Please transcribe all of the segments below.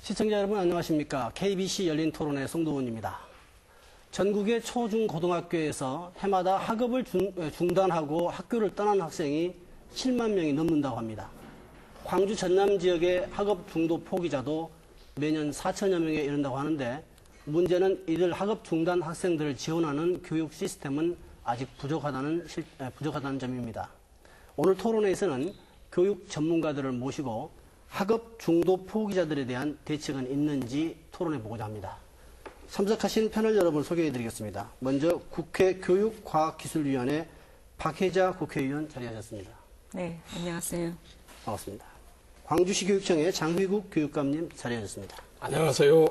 시청자 여러분 안녕하십니까? KBC 열린 토론의 송도훈입니다. 전국의 초중 고등학교에서 해마다 학업을 중단하고 학교를 떠난 학생이 7만 명이 넘는다고 합니다. 광주 전남 지역의 학업 중도 포기자도 매년 4천여 명에 이른다고 하는데 문제는 이들 학업 중단 학생들을 지원하는 교육 시스템은 아직 부족하다는 점입니다. 오늘 토론회에서는 교육 전문가들을 모시고 학업 중도 포기자들에 대한 대책은 있는지 토론해보고자 합니다. 참석하신 패널 여러분 소개해드리겠습니다. 먼저 국회 교육과학기술위원회 박혜자 국회의원 자리하셨습니다. 네, 안녕하세요. 반갑습니다. 광주시 교육청의 장휘국 교육감님 자리하셨습니다. 안녕하세요.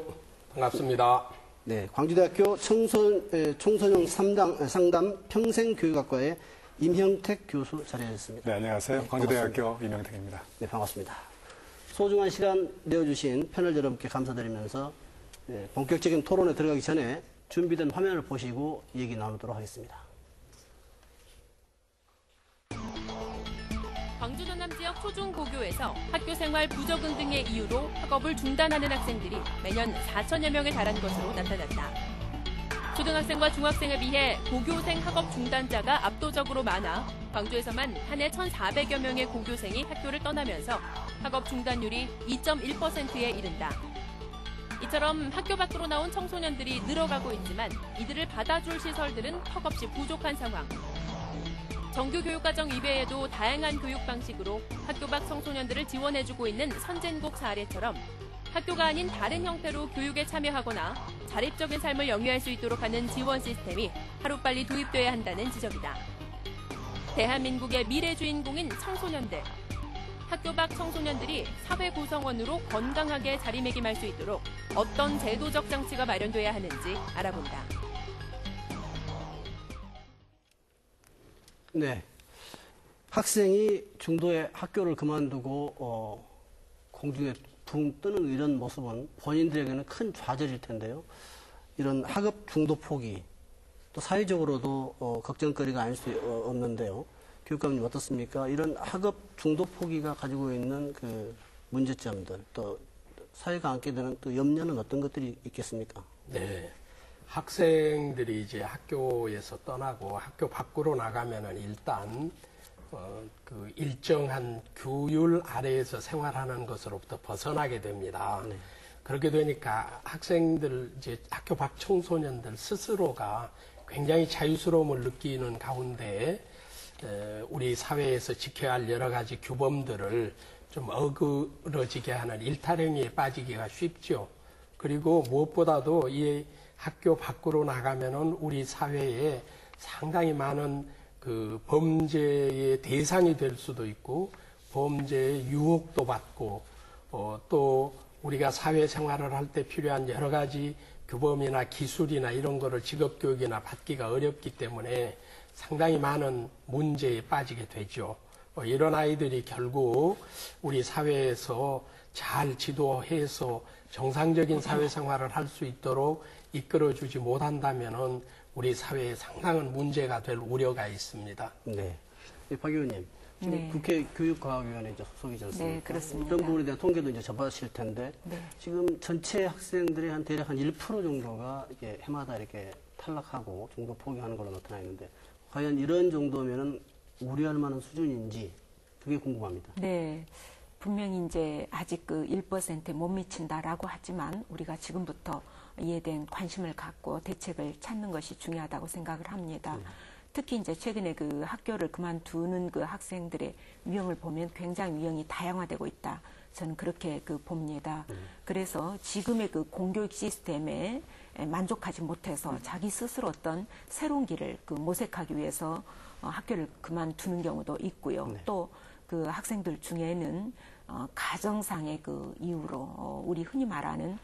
반갑습니다. 네, 광주대학교 청소년 상담 평생교육학과의 임형택 교수 자리하셨습니다. 네, 안녕하세요. 네, 광주대학교 임형택입니다. 네, 반갑습니다. 소중한 시간 내어주신 패널 여러분께 감사드리면서 본격적인 토론에 들어가기 전에 준비된 화면을 보시고 얘기 나누도록 하겠습니다. 광주 전남 지역 초중고교에서 학교생활 부적응 등의 이유로 학업을 중단하는 학생들이 매년 4천여 명에 달한 것으로 나타났다. 초등학생과 중학생에 비해 고교생 학업 중단자가 압도적으로 많아 광주에서만 한 해 1,400여 명의 고교생이 학교를 떠나면서 학업 중단율이 2.1%에 이른다. 이처럼 학교 밖으로 나온 청소년들이 늘어가고 있지만 이들을 받아줄 시설들은 턱없이 부족한 상황. 정규 교육과정 이외에도 다양한 교육 방식으로 학교 밖 청소년들을 지원해주고 있는 선진국 사례처럼 학교가 아닌 다른 형태로 교육에 참여하거나 자립적인 삶을 영위할 수 있도록 하는 지원 시스템이 하루빨리 도입돼야 한다는 지적이다. 대한민국의 미래 주인공인 청소년들. 학교 밖 청소년들이 사회 구성원으로 건강하게 자리매김할 수 있도록 어떤 제도적 장치가 마련돼야 하는지 알아본다. 네, 학생이 중도에 학교를 그만두고 공중에 붕 뜨는 이런 모습은 본인들에게는 큰 좌절일 텐데요. 이런 학업 중도 포기, 또 사회적으로도 걱정거리가 아닐 수 없는데요. 교육감님 어떻습니까? 이런 학업 중도 포기가 가지고 있는 그 문제점들, 또 사회가 안게 되는 또 염려는 어떤 것들이 있겠습니까? 네. 학생들이 이제 학교에서 떠나고 학교 밖으로 나가면은 일단 그 일정한 규율 아래에서 생활하는 것으로부터 벗어나게 됩니다. 네. 그렇게 되니까 학생들, 이제 학교 밖 청소년들 스스로가 굉장히 자유스러움을 느끼는 가운데 우리 사회에서 지켜야 할 여러 가지 규범들을 좀 어그러지게 하는 일타령에 빠지기가 쉽죠. 그리고 무엇보다도 이 학교 밖으로 나가면은 우리 사회에 상당히 많은 그 범죄의 대상이 될 수도 있고 범죄의 유혹도 받고 또 우리가 사회생활을 할 때 필요한 여러 가지 규범이나 기술이나 이런 거를 직업교육이나 받기가 어렵기 때문에 상당히 많은 문제에 빠지게 되죠. 이런 아이들이 결국 우리 사회에서 잘 지도해서 정상적인 사회생활을 할 수 있도록 이끌어주지 못한다면은 우리 사회에 상당한 문제가 될 우려가 있습니다. 네, 박 의원님, 지금 네. 국회 교육과학위원회 소속이지 않습니까? 네, 그렇습니다. 그런 부분에 대한 통계도 이제 접하실 텐데 네. 지금 전체 학생들의 대략 한 1% 정도가 이게 해마다 이렇게 탈락하고 중도 포기하는 걸로 나타나 있는데 과연 이런 정도면은 우려할 만한 수준인지 그게 궁금합니다. 네. 분명히 이제 아직 그 1%에 못 미친다라고 하지만 우리가 지금부터 이에 대한 관심을 갖고 대책을 찾는 것이 중요하다고 생각을 합니다. 특히 이제 최근에 그 학교를 그만두는 그 학생들의 유형을 보면 굉장히 유형이 다양화되고 있다. 저는 그렇게 그 봅니다. 그래서 지금의 그 공교육 시스템에 만족하지 못해서 자기 스스로 어떤 새로운 길을 그 모색하기 위해서 학교를 그만두는 경우도 있고요. 네. 또 그 학생들 중에는 가정상의 그 이유로 우리 흔히 말하는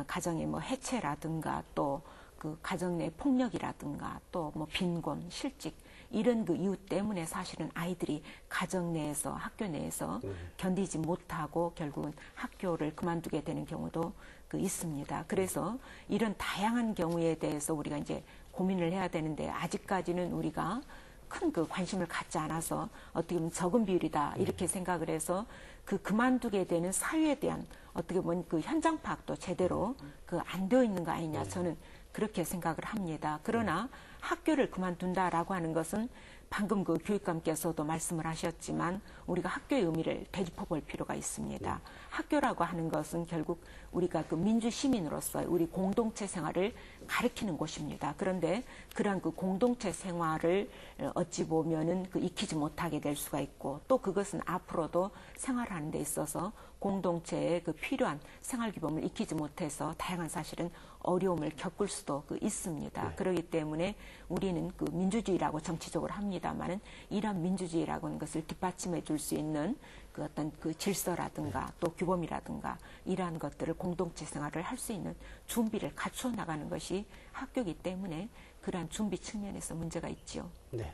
가정의 뭐 해체라든가 또 그 가정 내 폭력이라든가 또 뭐 빈곤, 실직 이런 그 이유 때문에 사실은 아이들이 가정 내에서 학교 내에서 견디지 못하고 결국은 학교를 그만두게 되는 경우도 그 있습니다. 그래서 이런 다양한 경우에 대해서 우리가 이제 고민을 해야 되는데 아직까지는 우리가 큰 그 관심을 갖지 않아서 어떻게 보면 적은 비율이다 이렇게 생각을 해서 그 그만두게 되는 사유에 대한 어떻게 보면 그 현장 파악도 제대로 그 안 되어 있는 거 아니냐 저는 그렇게 생각을 합니다. 그러나 학교를 그만둔다라고 하는 것은 방금 그 교육감께서도 말씀을 하셨지만 우리가 학교의 의미를 되짚어 볼 필요가 있습니다. 학교라고 하는 것은 결국 우리가 그 민주 시민으로서 우리 공동체 생활을 가르치는 곳입니다. 그런데 그러한 그 공동체 생활을 어찌 보면은 그 익히지 못하게 될 수가 있고 또 그것은 앞으로도 생활하는 데 있어서 공동체에 그 필요한 생활 기본을 익히지 못해서 다양한 사실은 어려움을 겪을 수도 있습니다. 그렇기 때문에 우리는 그 민주주의라고 정치적으로 합니다만은 이런 민주주의라고 하는 것을 뒷받침해 줄 수 있는 그 어떤 그 질서라든가 또 규범이라든가 이러한 것들을 공동체 생활을 할 수 있는 준비를 갖춰 나가는 것이 학교이기 때문에 그러한 준비 측면에서 문제가 있죠. 네.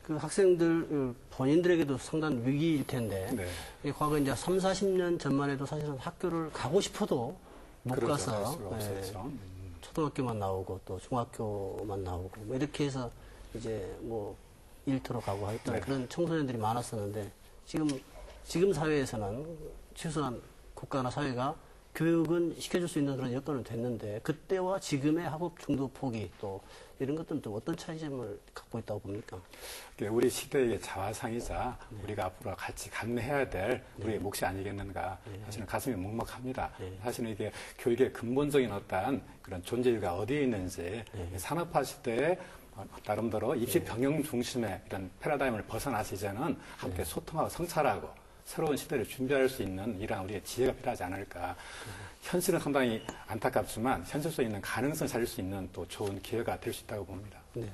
그 학생들 본인들에게도 상당한 위기일 텐데 네. 과거 이제 3, 40년 전만 해도 사실은 학교를 가고 싶어도 못 그렇죠. 가서 갈 수가 없었죠. 초등학교만 나오고 또 중학교만 나오고 뭐 이렇게 해서 이제 뭐 일터로 가고 했던 네. 그런 청소년들이 많았었는데 지금 사회에서는 최소한 국가나 사회가 교육은 시켜줄 수 있는 그런 여건은 됐는데 그때와 지금의 학업 중도 포기 또 이런 것들은 또 어떤 차이점을 갖고 있다고 봅니까? 우리 시대의 자화상이자 우리가 앞으로 같이 감내해야 될 우리의 몫이 아니겠는가. 사실은 가슴이 먹먹합니다. 사실은 이게 교육의 근본적인 어떤 그런 존재가 어디에 있는지 산업화 시대에 나름대로 입시 병영 중심의 이런 패러다임을 벗어나서 이제는 함께 소통하고 성찰하고 새로운 시대를 준비할 수 있는 이러한 우리의 지혜가 필요하지 않을까. 현실은 상당히 안타깝지만 현실 속에 있는 가능성을 살릴 수 있는 또 좋은 기회가 될 수 있다고 봅니다. 네.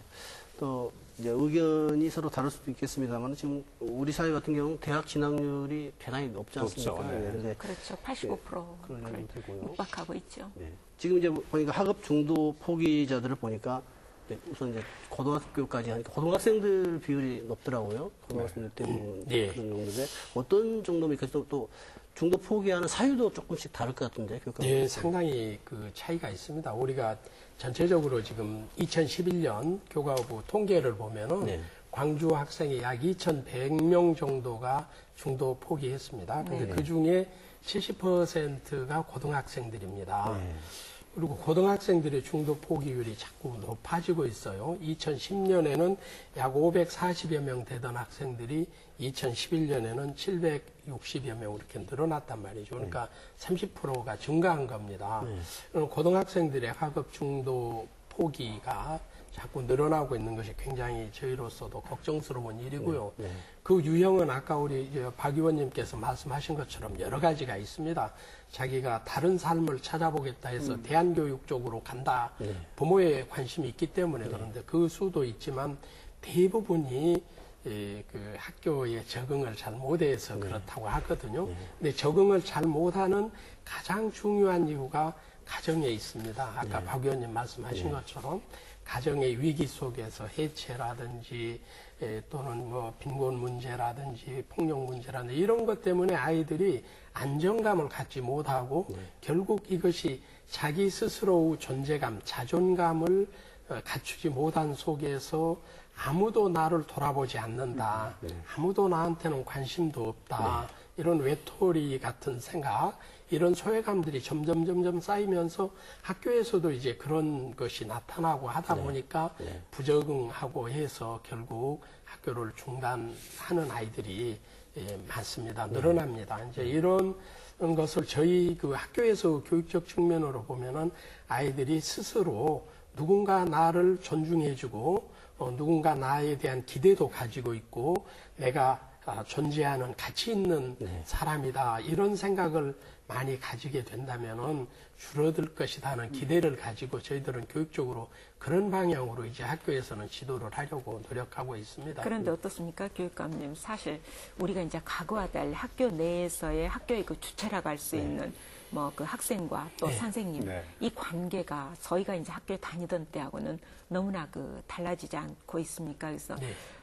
또 이제 의견이 서로 다를 수도 있겠습니다만 지금 우리 사회 같은 경우는 대학 진학률이 대단히 높지 않습니까? 높죠. 네. 네. 그렇죠. 85%를 그런 정도 되고요. 육박하고 있죠. 네. 지금 이제 보니까 학업 중도 포기자들을 보니까 우선 이제 고등학교까지 하니까 고등학생들 비율이 높더라고요. 고등학생들 때문에 그런 정도인데 어떤 정도입니까? 또 중도 포기하는 사유도 조금씩 다를 것 같은데. 네, 상당히 그 차이가 있습니다. 우리가 전체적으로 지금 2011년 교과부 통계를 보면은 광주 학생이 약 2,100명 정도가 중도 포기했습니다. 근데 그 중에 70%가 고등학생들입니다. 그리고 고등학생들의 중도 포기율이 자꾸 높아지고 있어요. 2010년에는 약 540여 명 되던 학생들이 2011년에는 760여 명 이렇게 늘어났단 말이죠. 그러니까 30%가 증가한 겁니다. 고등학생들의 학업 중도 포기가 자꾸 늘어나고 있는 것이 굉장히 저희로서도 걱정스러운 일이고요. 그 유형은 아까 우리 박 의원님께서 말씀하신 것처럼 여러 가지가 있습니다. 자기가 다른 삶을 찾아보겠다 해서 대안교육 쪽으로 간다. 부모의 관심이 있기 때문에 그런데 그 수도 있지만 대부분이 그 학교에 적응을 잘 못해서 그렇다고 하거든요. 근데 적응을 잘 못하는 가장 중요한 이유가 가정에 있습니다. 아까 박 의원님 말씀하신 것처럼 가정의 위기 속에서 해체라든지 또는 뭐 빈곤 문제라든지 폭력 문제라든지 이런 것 때문에 아이들이 안정감을 갖지 못하고 결국 이것이 자기 스스로의 존재감, 자존감을 갖추지 못한 속에서 아무도 나를 돌아보지 않는다. 아무도 나한테는 관심도 없다. 이런 외톨이 같은 생각, 이런 소외감들이 점점 쌓이면서 학교에서도 이제 그런 것이 나타나고 하다 보니까 부적응하고 해서 결국 학교를 중단하는 아이들이 많습니다. 늘어납니다. 이제 이런 것을 저희 그 학교에서 교육적 측면으로 보면은 아이들이 스스로 누군가 나를 존중해주고 누군가 나에 대한 기대도 가지고 있고 내가 존재하는 가치 있는 사람이다 이런 생각을 많이 가지게 된다면은 줄어들 것이다는 기대를 가지고 저희들은 교육적으로 그런 방향으로 이제 학교에서는 지도를 하려고 노력하고 있습니다. 그런데 어떻습니까, 교육감님? 사실 우리가 이제 각오해야 할 학교 내에서의 학교의 그 주체라고 할 수 있는 뭐 그 학생과 또 선생님 이 관계가 저희가 이제 학교에 다니던 때하고는 너무나 그 달라지지 않고 있습니까? 그래서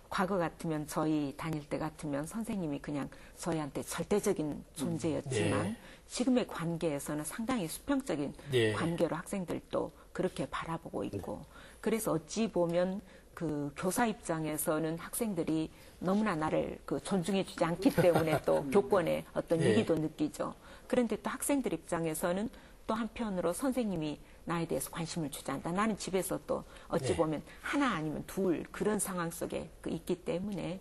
과거 같으면 저희 다닐 때 같으면 선생님이 그냥 저희한테 절대적인 존재였지만 지금의 관계에서는 상당히 수평적인 관계로 학생들도 그렇게 바라보고 있고 그래서 어찌 보면 그 교사 입장에서는 학생들이 너무나 나를 그 존중해주지 않기 때문에 또 교권의 어떤 예. 위기도 느끼죠. 그런데 또 학생들 입장에서는 또 한편으로 선생님이 나에 대해서 관심을 주지 않다. 나는 집에서 또 어찌 예. 보면 하나 아니면 둘 그런 상황 속에 있기 때문에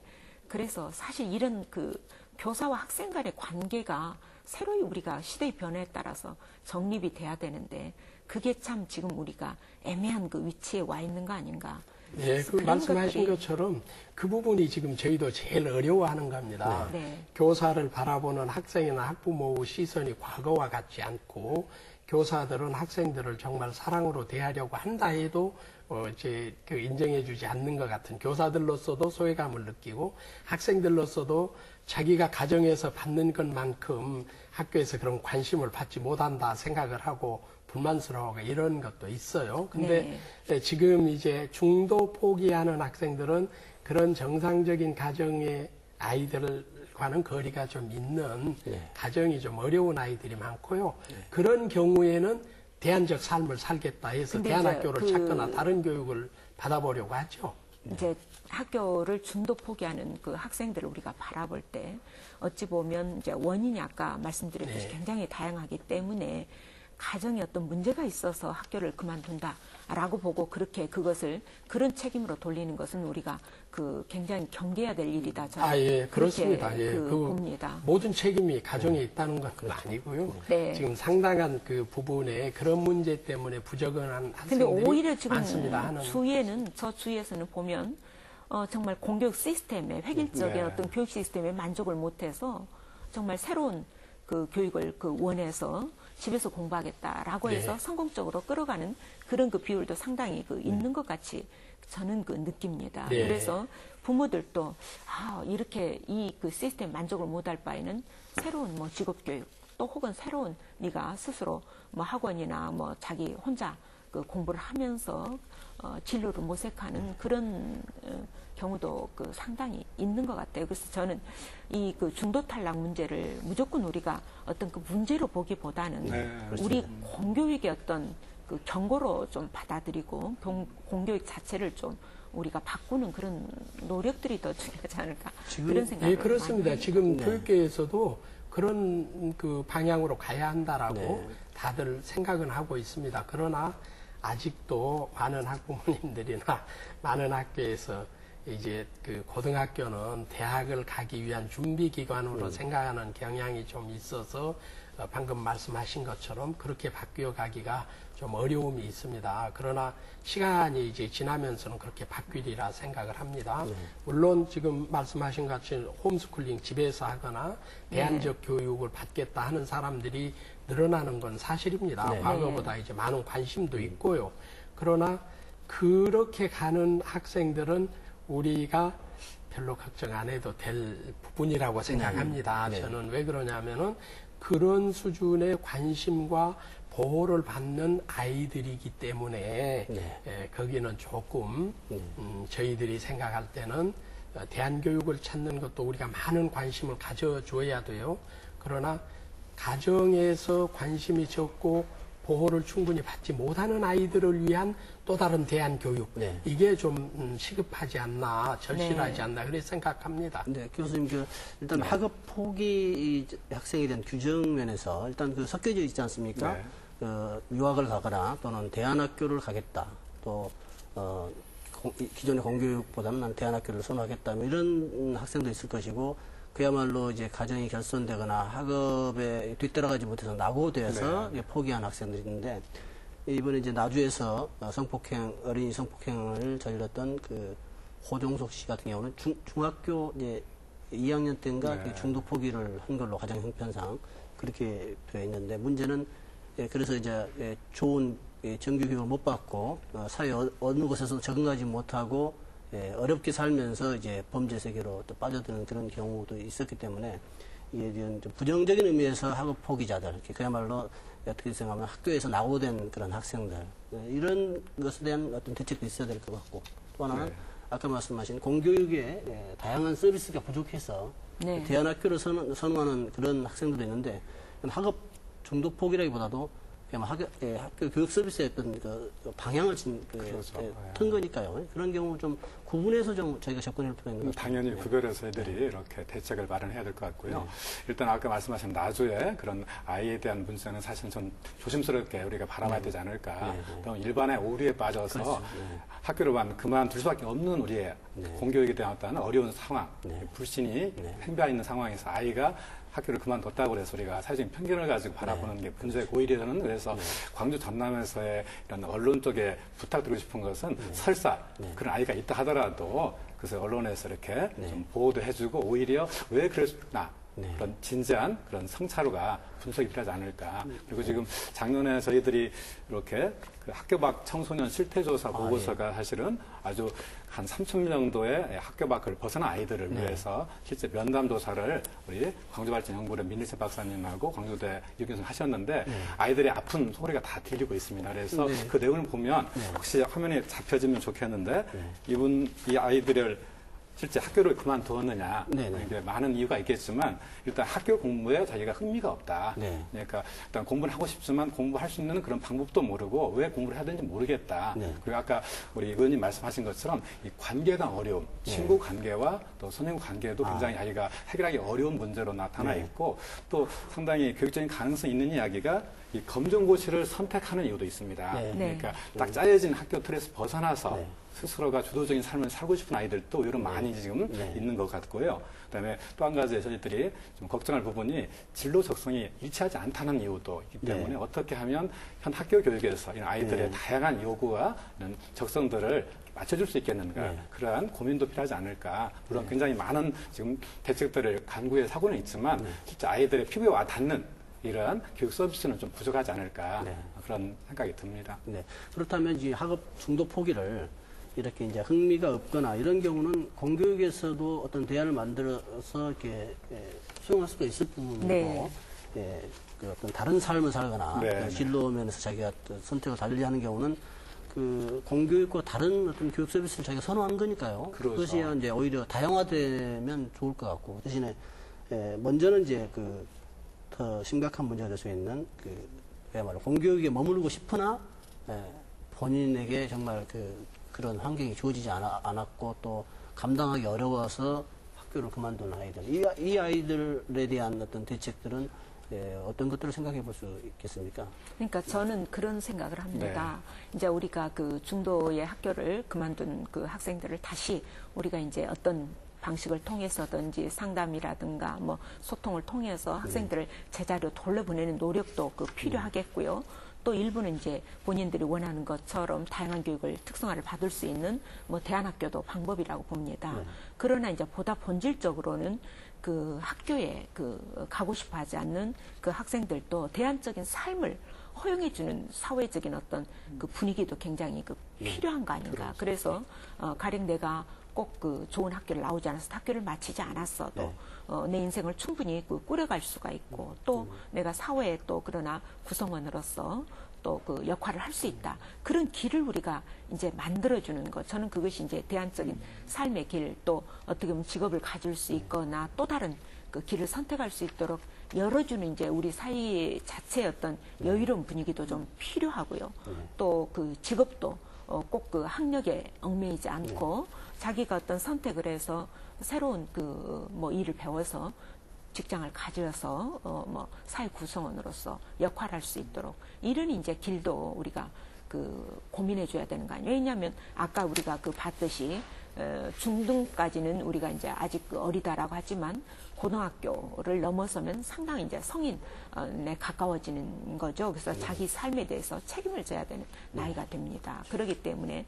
그래서 사실 이런 그 교사와 학생 간의 관계가 새로이 우리가 시대의 변화에 따라서 정립이 돼야 되는데 그게 참 지금 우리가 애매한 그 위치에 와 있는 거 아닌가. 예, 그 그런 말씀하신 것들이- 것처럼 그 부분이 지금 저희도 제일 어려워하는 겁니다. 네. 교사를 바라보는 학생이나 학부모의 시선이 과거와 같지 않고 교사들은 학생들을 정말 사랑으로 대하려고 한다 해도 이제 그 인정해주지 않는 것 같은 교사들로서도 소외감을 느끼고 학생들로서도 자기가 가정에서 받는 것만큼 학교에서 그런 관심을 받지 못한다 생각을 하고 불만스러워하고 이런 것도 있어요. 근데 지금 이제 중도 포기하는 학생들은 그런 정상적인 가정의 아이들과는 거리가 좀 있는 가정이 좀 어려운 아이들이 많고요. 그런 경우에는 대안적 삶을 살겠다 해서 근데 대안학교를 이제 찾거나 다른 교육을 받아보려고 하죠. 이제 학교를 중도 포기하는 그 학생들을 우리가 바라볼 때 어찌 보면 이제 원인이 아까 말씀드렸듯이 네. 굉장히 다양하기 때문에 가정에 어떤 문제가 있어서 학교를 그만둔다라고 보고 그렇게 그것을 그런 책임으로 돌리는 것은 우리가 그 굉장히 경계해야 될 일이다. 저는 예, 그렇습니다. 그렇게 예, 그 그 봅니다. 모든 책임이 가정에 있다는 건 아니고요. 네. 지금 상당한 그 부분에 그런 문제 때문에 부적응한 근데 학생들이 오히려 지금 많습니다. 하는. 저 주위에서는 보면 정말 공교육 시스템에 획일적인 네. 어떤 교육 시스템에 만족을 못해서 정말 새로운 그 교육을 그 원해서 집에서 공부하겠다라고 네. 해서 성공적으로 끌어가는 그런 그 비율도 상당히 그 있는 것 같이 저는 그 느낍니다. 네. 그래서 부모들도 이렇게 이 그 시스템 만족을 못할 바에는 새로운 뭐 직업 교육 또 혹은 새로운 네가 스스로 뭐 학원이나 뭐 자기 혼자 그 공부를 하면서 진로를 모색하는 그런 경우도 그 상당히 있는 것 같아요. 그래서 저는 이 그 중도 탈락 문제를 무조건 우리가 어떤 그 문제로 보기보다는 우리 공교육의 어떤 그 경고로 좀 받아들이고 공교육 자체를 좀 우리가 바꾸는 그런 노력들이 더 중요하지 않을까 그런 생각을 예, 그렇습니다. 많이 지금 교육계에서도 그런 그 방향으로 가야 한다라고 네. 다들 생각은 하고 있습니다. 그러나 아직도 많은 학부모님들이나 많은 학교에서 이제 그 고등학교는 대학을 가기 위한 준비 기관으로 생각하는 경향이 좀 있어서 방금 말씀하신 것처럼 그렇게 바뀌어 가기가 좀 어려움이 있습니다. 그러나 시간이 이제 지나면서는 그렇게 바뀌리라 생각을 합니다. 물론 지금 말씀하신 것 같이 홈스쿨링 집에서 하거나 대안적 교육을 받겠다 하는 사람들이 늘어나는 건 사실입니다. 네. 과거보다 이제 많은 관심도 있고요. 그러나 그렇게 가는 학생들은 우리가 별로 걱정 안 해도 될 부분이라고 생각합니다. 네. 저는 왜 그러냐면은 그런 수준의 관심과 보호를 받는 아이들이기 때문에 거기는 조금 저희들이 생각할 때는 대안교육을 찾는 것도 우리가 많은 관심을 가져줘야 돼요. 그러나 가정에서 관심이 적고 보호를 충분히 받지 못하는 아이들을 위한 또 다른 대안교육 이게 좀 시급하지 않나 절실하지 않나 그렇게 생각합니다. 네, 교수님, 일단 학업 포기 학생에 대한 규정 면에서 일단 그 섞여져 있지 않습니까? 네. 유학을 가거나 또는 대안학교를 가겠다. 또, 기존의 공교육보다는 난 대안학교를 선호하겠다. 뭐 이런 학생도 있을 것이고, 그야말로 이제 가정이 결손되거나 학업에 뒤따라가지 못해서 낙오되어서 포기한 학생들이 있는데, 이번에 이제 나주에서 어린이 성폭행을 저질렀던 그 호종석 씨 같은 경우는 중학교 이제 2학년 때인가 중도 포기를 한 걸로 가정 형편상 그렇게 되어 있는데 문제는 그래서 이제 좋은 정규 교육을 못 받고 사회 어느 곳에서도 적응하지 못하고 어렵게 살면서 이제 범죄 세계로 또 빠져드는 그런 경우도 있었기 때문에 이에 대한 좀 부정적인 의미에서 학업 포기자들, 그야말로 어떻게 생각하면 학교에서 낙오된 그런 학생들, 이런 것에 대한 어떤 대책도 있어야 될 것 같고, 또 하나는 아까 말씀하신 공교육의 다양한 서비스가 부족해서 대안학교를 선호하는 그런 학생들도 있는데 학업 중도 포기라기보다도 학교 교육 서비스의 어떤 그 방향을 튼 거니까요. 그런 경우 좀 구분해서 좀 저희가 접근할 필요가 있는 것 같아요. 당연히 구별해서 애들이 이렇게 대책을 마련해야 될 것 같고요. 일단 아까 말씀하신 나주의 그런 아이에 대한 문제는 사실은 좀 조심스럽게 우리가 바라봐야 되지 않을까. 너무 일반의 오류에 빠져서 학교를 그만둘 수밖에 없는 우리의 공교육에 대한 어떤 어려운 상황, 불신이 팽배해 있는 상황에서 아이가 학교를 그만뒀다고 해서 우리가 사회적인 편견을 가지고 바라보는 게 문제고, 오히려 저는 그래서 광주 전남에서의 이런 언론 쪽에 부탁드리고 싶은 것은 설사 그런 아이가 있다 하더라도 그래서 언론에서 이렇게 좀 보호도 해주고 오히려 왜 그랬나 그런 진지한 그런 성찰과 분석이 필요하지 않을까. 그리고 지금 작년에 저희들이 이렇게 그 학교 밖 청소년 실태조사 보고서가 사실은 아주 한 3,000명 정도의 학교 밖을 벗어난 아이들을 위해서 실제 면담 조사를 우리 광주발전연구원의 민일채 박사님하고 광주대 유경선 하셨는데 아이들의 아픈 소리가 다 들리고 있습니다. 그래서 그 내용을 보면 혹시 화면에 잡혀지면 좋겠는데 이 아이들을 실제 학교를 그만두었느냐. 이게 많은 이유가 있겠지만 일단 학교 공부에 자기가 흥미가 없다. 그러니까 일단 공부를 하고 싶지만 공부할 수 있는 그런 방법도 모르고 왜 공부를 해야 되는지 모르겠다. 그리고 아까 우리 의원님 말씀하신 것처럼 이 관계 간 어려움, 친구 관계와 또 선생님 관계도 굉장히 아이가 해결하기 어려운 문제로 나타나 있고 또 상당히 교육적인 가능성이 있는 이야기가 이 검정고시를 선택하는 이유도 있습니다. 그러니까 딱 짜여진 학교 틀에서 벗어나서 스스로가 주도적인 삶을 살고 싶은 아이들도 이런 많이 지금 있는 것 같고요. 그다음에 또 한 가지 저희들이 좀 걱정할 부분이 진로 적성이 일치하지 않다는 이유도 있기 때문에 어떻게 하면 현 학교 교육에서 이런 아이들의 다양한 요구와 이런 적성들을 맞춰줄 수 있겠는가, 그러한 고민도 필요하지 않을까. 물론 굉장히 많은 지금 대책들을 간구해 사고는 있지만 실제 아이들의 피부에 와 닿는 이러한 교육 서비스는 좀 부족하지 않을까, 그런 생각이 듭니다. 그렇다면 이제 학업 중도 포기를 이렇게 이제 흥미가 없거나 이런 경우는 공교육에서도 어떤 대안을 만들어서 이렇게 수용할 수도 있을 부분이고, 그 어떤 다른 삶을 살거나 그 진로 면에서 자기가 선택을 달리하는 경우는 그 공교육과 다른 어떤 교육 서비스를 자기가 선호하는 거니까요. 그것이 이제 오히려 다양화되면 좋을 것 같고, 대신에 먼저는 이제 그 더 심각한 문제가 될 수 있는 그야말로 공교육에 머무르고 싶으나 본인에게 정말 그런 환경이 주어지지 않았고 또 감당하기 어려워서 학교를 그만둔 아이들, 이 아이들에 대한 어떤 대책들은 어떤 것들을 생각해 볼 수 있겠습니까? 그러니까 저는 그런 생각을 합니다. 이제 우리가 그 중도의 학교를 그만둔 그 학생들을 다시 우리가 이제 어떤 방식을 통해서든지 상담이라든가 뭐 소통을 통해서 학생들을 제자리로 돌려보내는 노력도 필요하겠고요. 또 일부는 이제 본인들이 원하는 것처럼 다양한 교육을 특성화를 받을 수 있는 뭐 대안학교도 방법이라고 봅니다. 그러나 이제 보다 본질적으로는 그 학교에 가고 싶어 하지 않는 그 학생들도 대안적인 삶을 허용해주는 사회적인 어떤 그 분위기도 굉장히 필요한 거 아닌가. 그래서 가령 내가 꼭 좋은 학교를 나오지 않아서 학교를 마치지 않았어도 내 인생을 충분히 꾸려갈 수가 있고 또 내가 사회에 또 그러나 구성원으로서 또 그 역할을 할 수 있다. 그런 길을 우리가 이제 만들어주는 것. 저는 그것이 이제 대안적인 삶의 길, 또 어떻게 보면 직업을 가질 수 있거나 또 다른 그 길을 선택할 수 있도록 열어주는 이제 우리 사회 자체의 어떤 여유로운 분위기도 좀 필요하고요. 또 그 직업도 꼭 그 학력에 얽매이지 않고 자기가 어떤 선택을 해서 새로운 뭐 일을 배워서 직장을 가져서 뭐 사회 구성원으로서 역할할 수 있도록 이런 이제 길도 우리가 고민해 줘야 되는 거 아니에요? 왜냐하면 아까 우리가 봤듯이 중등까지는 우리가 이제 아직 어리다라고 하지만 고등학교를 넘어서면 상당히 이제 성인에 가까워지는 거죠. 그래서 자기 삶에 대해서 책임을 져야 되는 나이가 됩니다. 그렇기 때문에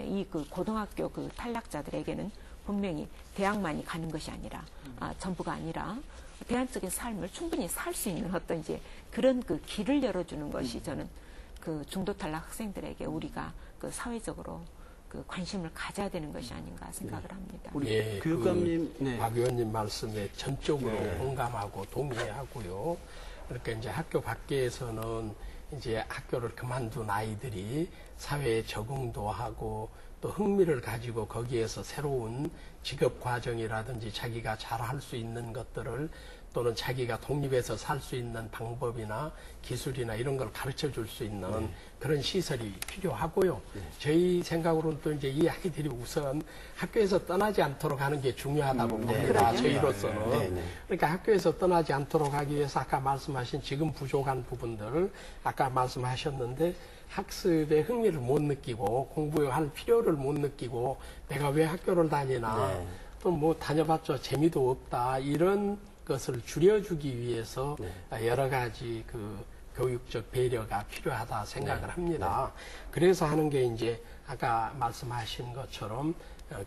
이 고등학교 탈락자들에게는 분명히 대학만이 가는 것이 아니라 전부가 아니라 대안적인 삶을 충분히 살 수 있는 어떤 이제 그런 길을 열어주는 것이 저는 중도 탈락 학생들에게 우리가 사회적으로 관심을 가져야 되는 것이 아닌가 생각을 합니다. 우리 교육감님, 박 의원님 말씀에 전적으로 공감하고 동의하고요. 그러니까 이제 학교 밖에서는 이제 학교를 그만둔 아이들이 사회에 적응도 하고 또 흥미를 가지고 거기에서 새로운 직업 과정이라든지 자기가 잘할 수 있는 것들을 또는 자기가 독립해서 살 수 있는 방법이나 기술이나 이런 걸 가르쳐 줄 수 있는 그런 시설이 필요하고요. 저희 생각으로는 또 이제 이 아이들이 우선 학교에서 떠나지 않도록 하는 게 중요하다고 봅니다. 저희로서는. 그러니까 학교에서 떠나지 않도록 하기 위해서 아까 말씀하신 지금 부족한 부분들, 아까 말씀하셨는데 학습에 흥미를 못 느끼고 공부할 필요를 못 느끼고 내가 왜 학교를 다니나 또 뭐 다녀봤자 재미도 없다 이런 것을 줄여주기 위해서 여러 가지 그 교육적 배려가 필요하다 생각을 합니다. 그래서 하는 게 이제 아까 말씀하신 것처럼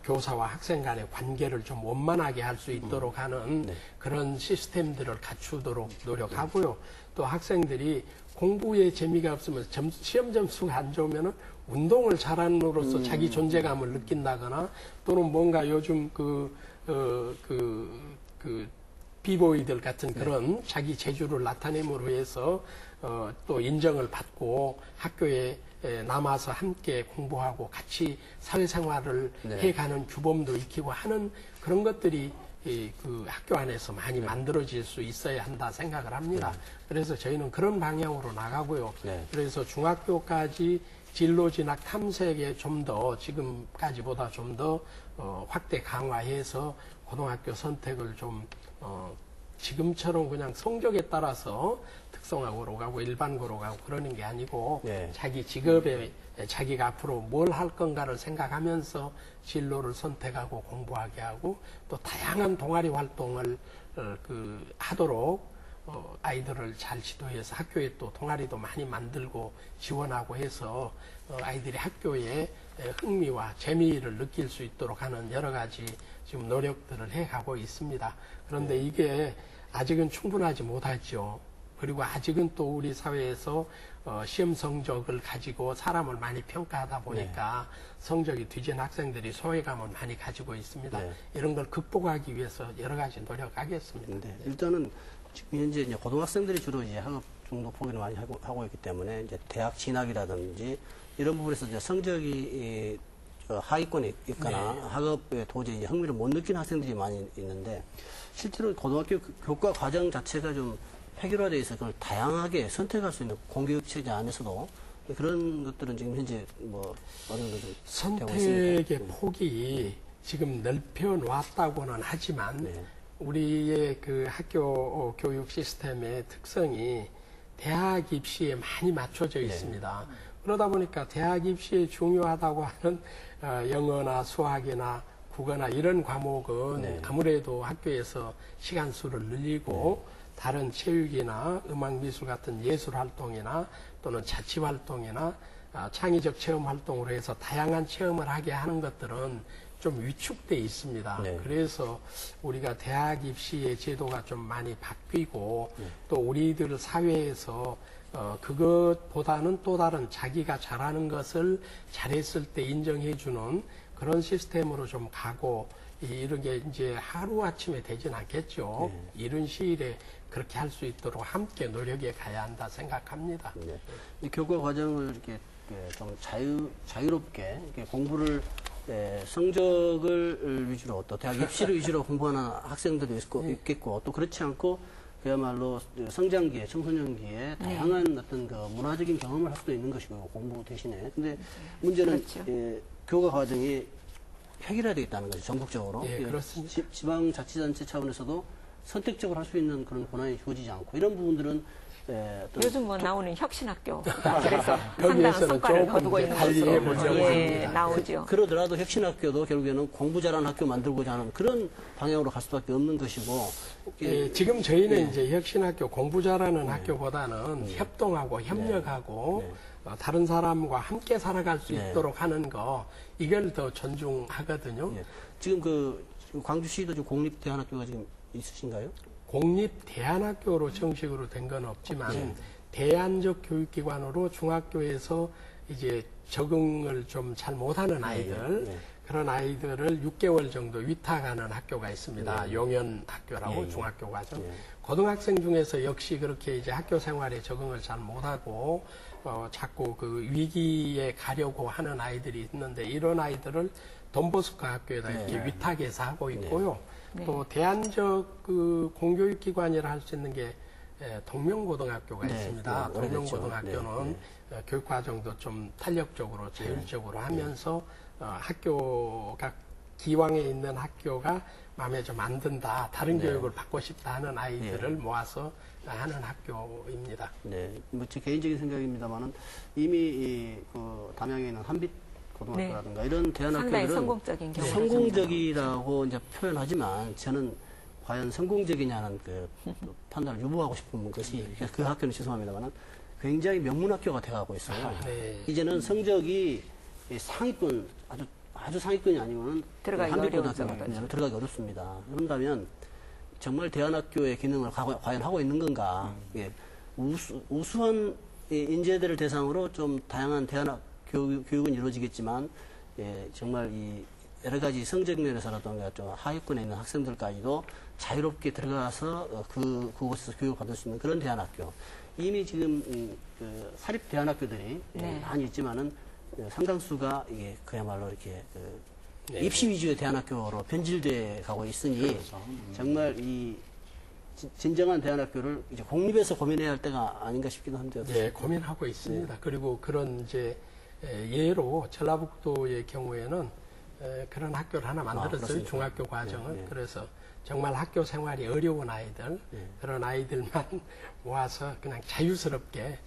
교사와 학생 간의 관계를 좀 원만하게 할 수 있도록 하는 그런 시스템들을 갖추도록 노력하고요. 또 학생들이 공부에 재미가 없으면 시험 점수가 안 좋으면은 운동을 잘함으로써 자기 존재감을 느낀다거나 또는 뭔가 요즘 비보이들 같은 그런 자기 재주를 나타냄으로 해서 또 인정을 받고 학교에 남아서 함께 공부하고 같이 사회생활을 해가는 규범도 익히고 하는 그런 것들이 그 학교 안에서 많이 만들어질 수 있어야 한다 생각을 합니다. 그래서 저희는 그런 방향으로 나가고요. 그래서 중학교까지 진로 진학 탐색에 좀 더 지금까지보다 좀 더 확대 강화해서 고등학교 선택을 좀 지금처럼 그냥 성적에 따라서 특성화고로 가고 일반고로 가고 그러는 게 아니고 자기 직업에 자기가 앞으로 뭘 할 건가를 생각하면서 진로를 선택하고 공부하게 하고 또 다양한 동아리 활동을 하도록 아이들을 잘 지도해서 학교에 또 동아리도 많이 만들고 지원하고 해서 아이들이 학교에 흥미와 재미를 느낄 수 있도록 하는 여러 가지 지금 노력들을 해가고 있습니다. 그런데 이게 아직은 충분하지 못하죠. 그리고 아직은 또 우리 사회에서 시험 성적을 가지고 사람을 많이 평가하다 보니까 성적이 뒤진 학생들이 소외감을 많이 가지고 있습니다. 이런 걸 극복하기 위해서 여러 가지 노력하겠습니다. 일단은 지금 현재 이제 고등학생들이 주로 이제 학업 중도 포기를 많이 하고 있기 때문에 이제 대학 진학이라든지 이런 부분에서 이제 성적이 하위권에 있거나 학업에 도저히 흥미를 못 느끼는 학생들이 많이 있는데 실제로 고등학교 교과 과정 자체가 좀 획일화되어 있어서 그걸 다양하게 선택할 수 있는 공교육 체제 안에서도 그런 것들은 지금 현재 뭐 어느 정도 좀 되고 있습니까? 선택의 폭이 지금 넓혀 놨다고는 하지만 우리의 그 학교 교육 시스템의 특성이 대학 입시에 많이 맞춰져 있습니다. 그러다 보니까 대학 입시에 중요하다고 하는 영어나 수학이나 국어나 이런 과목은 아무래도 학교에서 시간 수를 늘리고 다른 체육이나 음악미술 같은 예술 활동이나 또는 자치 활동이나 창의적 체험 활동으로 해서 다양한 체험을 하게 하는 것들은 좀 위축돼 있습니다. 그래서 우리가 대학 입시의 제도가 좀 많이 바뀌고 또 우리들 사회에서 그것보다는 또 다른 자기가 잘하는 것을 잘했을 때 인정해주는 그런 시스템으로 좀 가고 이런 게 이제 하루아침에 되진 않겠죠. 이른 시일에 그렇게 할 수 있도록 함께 노력해 가야 한다 생각합니다. 이 교과 과정을 이렇게 좀 자유롭게 이렇게 공부를 성적을 위주로 또 대학 입시를 위주로 공부하는 학생들도 있겠고 또 그렇지 않고 그야말로 성장기에 청소년기에 다양한 어떤 그 문화적인 경험을 할 수도 있는 것이고 공부 대신에 근데 문제는 교과 과정이 획일화되어 있다는 거죠 전국적으로. 그렇습니다. 지방자치단체 차원에서도 선택적으로 할 수 있는 그런 권한이 주어지지 않고 이런 부분들은 요즘 뭐 나오는 혁신학교가 그래서 상당한 성과를 거두고 있는 것으로 나오죠. 그러더라도 혁신학교도 결국에는 공부 잘하는 학교 만들고자 하는 그런 방향으로 갈 수밖에 없는 것이고. 지금 저희는 이제 혁신학교 공부 잘하는 학교보다는 협동하고 협력하고 다른 사람과 함께 살아갈 수 있도록 하는 거 이걸 더 존중하거든요. 지금 광주시도 지금 공립대안학교가 지금 있으신가요? 공립대안학교로 정식으로 된 건 없지만 대안적 교육기관으로 중학교에서 이제 적응을 좀 잘 못하는 아이들 그런 아이들을 6개월 정도 위탁하는 학교가 있습니다. 용연학교라고 중학교 과정. 고등학생 중에서 역시 그렇게 이제 학교 생활에 적응을 잘 못하고 자꾸 그 위기에 가려고 하는 아이들이 있는데 이런 아이들을 돈보스코 학교에다 이렇게 위탁해서 하고 있고요. 네. 또 대안적 그 공교육기관이라 할 수 있는 게 동명고등학교가 네, 있습니다. 네, 오래됐죠. 동명고등학교는 교육과정도 좀 탄력적으로 제율적으로 하면서 학교가 기왕에 있는 학교가 마음에 좀 안 든다, 다른 교육을 받고 싶다 하는 아이들을 모아서 하는 학교입니다. 네, 뭐 제 개인적인 생각입니다만은 이미 그 담양에 있는 한빛 고등학교라든가 이런 상당히 대안학교들은 성공적인 경우가 성공적이라고 이제 표현하지만 저는 과연 성공적이냐는 그 판단을 유보하고 싶은 것이 그 학교는 죄송합니다만은 굉장히 명문학교가 돼가고 있어요. 네. 이제는 성적이 상위권 아주 상위권이 아니면은 들어가기 한빛고등학교는 들어가기 어렵습니다. 그런다면 정말 대안학교의 기능을 과연 하고 있는 건가? 예, 우수한 인재들을 대상으로 좀 다양한 대안학 교육은 이루어지겠지만, 예, 정말 이 여러 가지 성적 면에서라든가 좀 하위권에 있는 학생들까지도 자유롭게 들어가서 그곳에서 교육을 받을 수 있는 그런 대안학교. 이미 지금 그 사립 대안학교들이 네. 많이 있지만은 상당수가 이게 그야말로 이렇게 네. 입시 위주의 대안학교로 변질돼 가고 있으니 정말 이 진정한 대안학교를 이제 공립에서 고민해야 할 때가 아닌가 싶기도 한데요. 네, 고민하고 있습니다. 그리고 그런 이제 예로 전라북도의 경우에는 그런 학교를 하나 만들었어요. 그렇습니까? 중학교 과정을. 네, 네. 그래서 정말 학교 생활이 어려운 아이들, 그런 아이들만 모아서 그냥 자유스럽게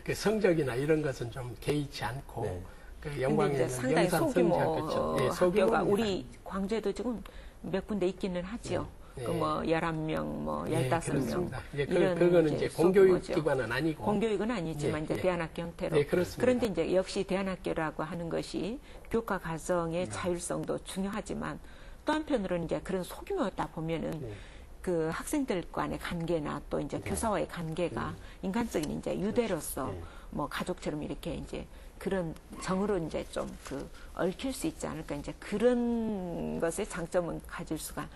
그 성적이나 이런 것은 좀 개의치 않고 네. 그 영광에 근데 이제 있는 상당히 영산 소규모 성지학교죠. 예, 학교가 소규모입니다. 우리 광주에도 지금 몇 군데 있기는 하지요. 네. 그 뭐 11명, 뭐 네, 15명. 그렇습니다. 이제 이런 그거는 이제 소규모죠. 공교육기관은 아니고. 공교육은 아니지만 예, 이제 예. 대안학교 형태로. 네, 그렇습니다. 그런데 이제 역시 대안학교라고 하는 것이 교과 과정의 자율성도 중요하지만 또 한편으로는 이제 그런 소규모였다 보면은 그 학생들 간의 관계나 또 이제 교사와의 관계가 인간적인 이제 유대로서 뭐 가족처럼 이렇게 이제 그런 정으로 이제 좀 그 얽힐 수 있지 않을까 이제 그런 것의 장점은 가질 수가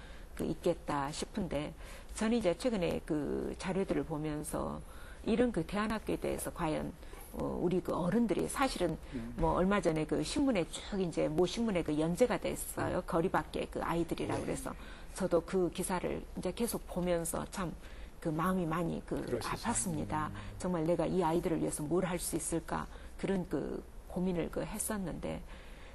있겠다 싶은데 저는 이제 최근에 그 자료들을 보면서 이런 그 대안학교에 대해서 과연 우리 그 어른들이 사실은 뭐 얼마 전에 그 신문에 쭉 이제 모 신문에 그 연재가 됐어요. 거리 밖에 그 아이들이라고 그래서 저도 그 기사를 이제 계속 보면서 참 그 마음이 많이 그 아팠습니다. 정말 내가 이 아이들을 위해서 뭘 할 수 있을까 그런 그 고민을 그 했었는데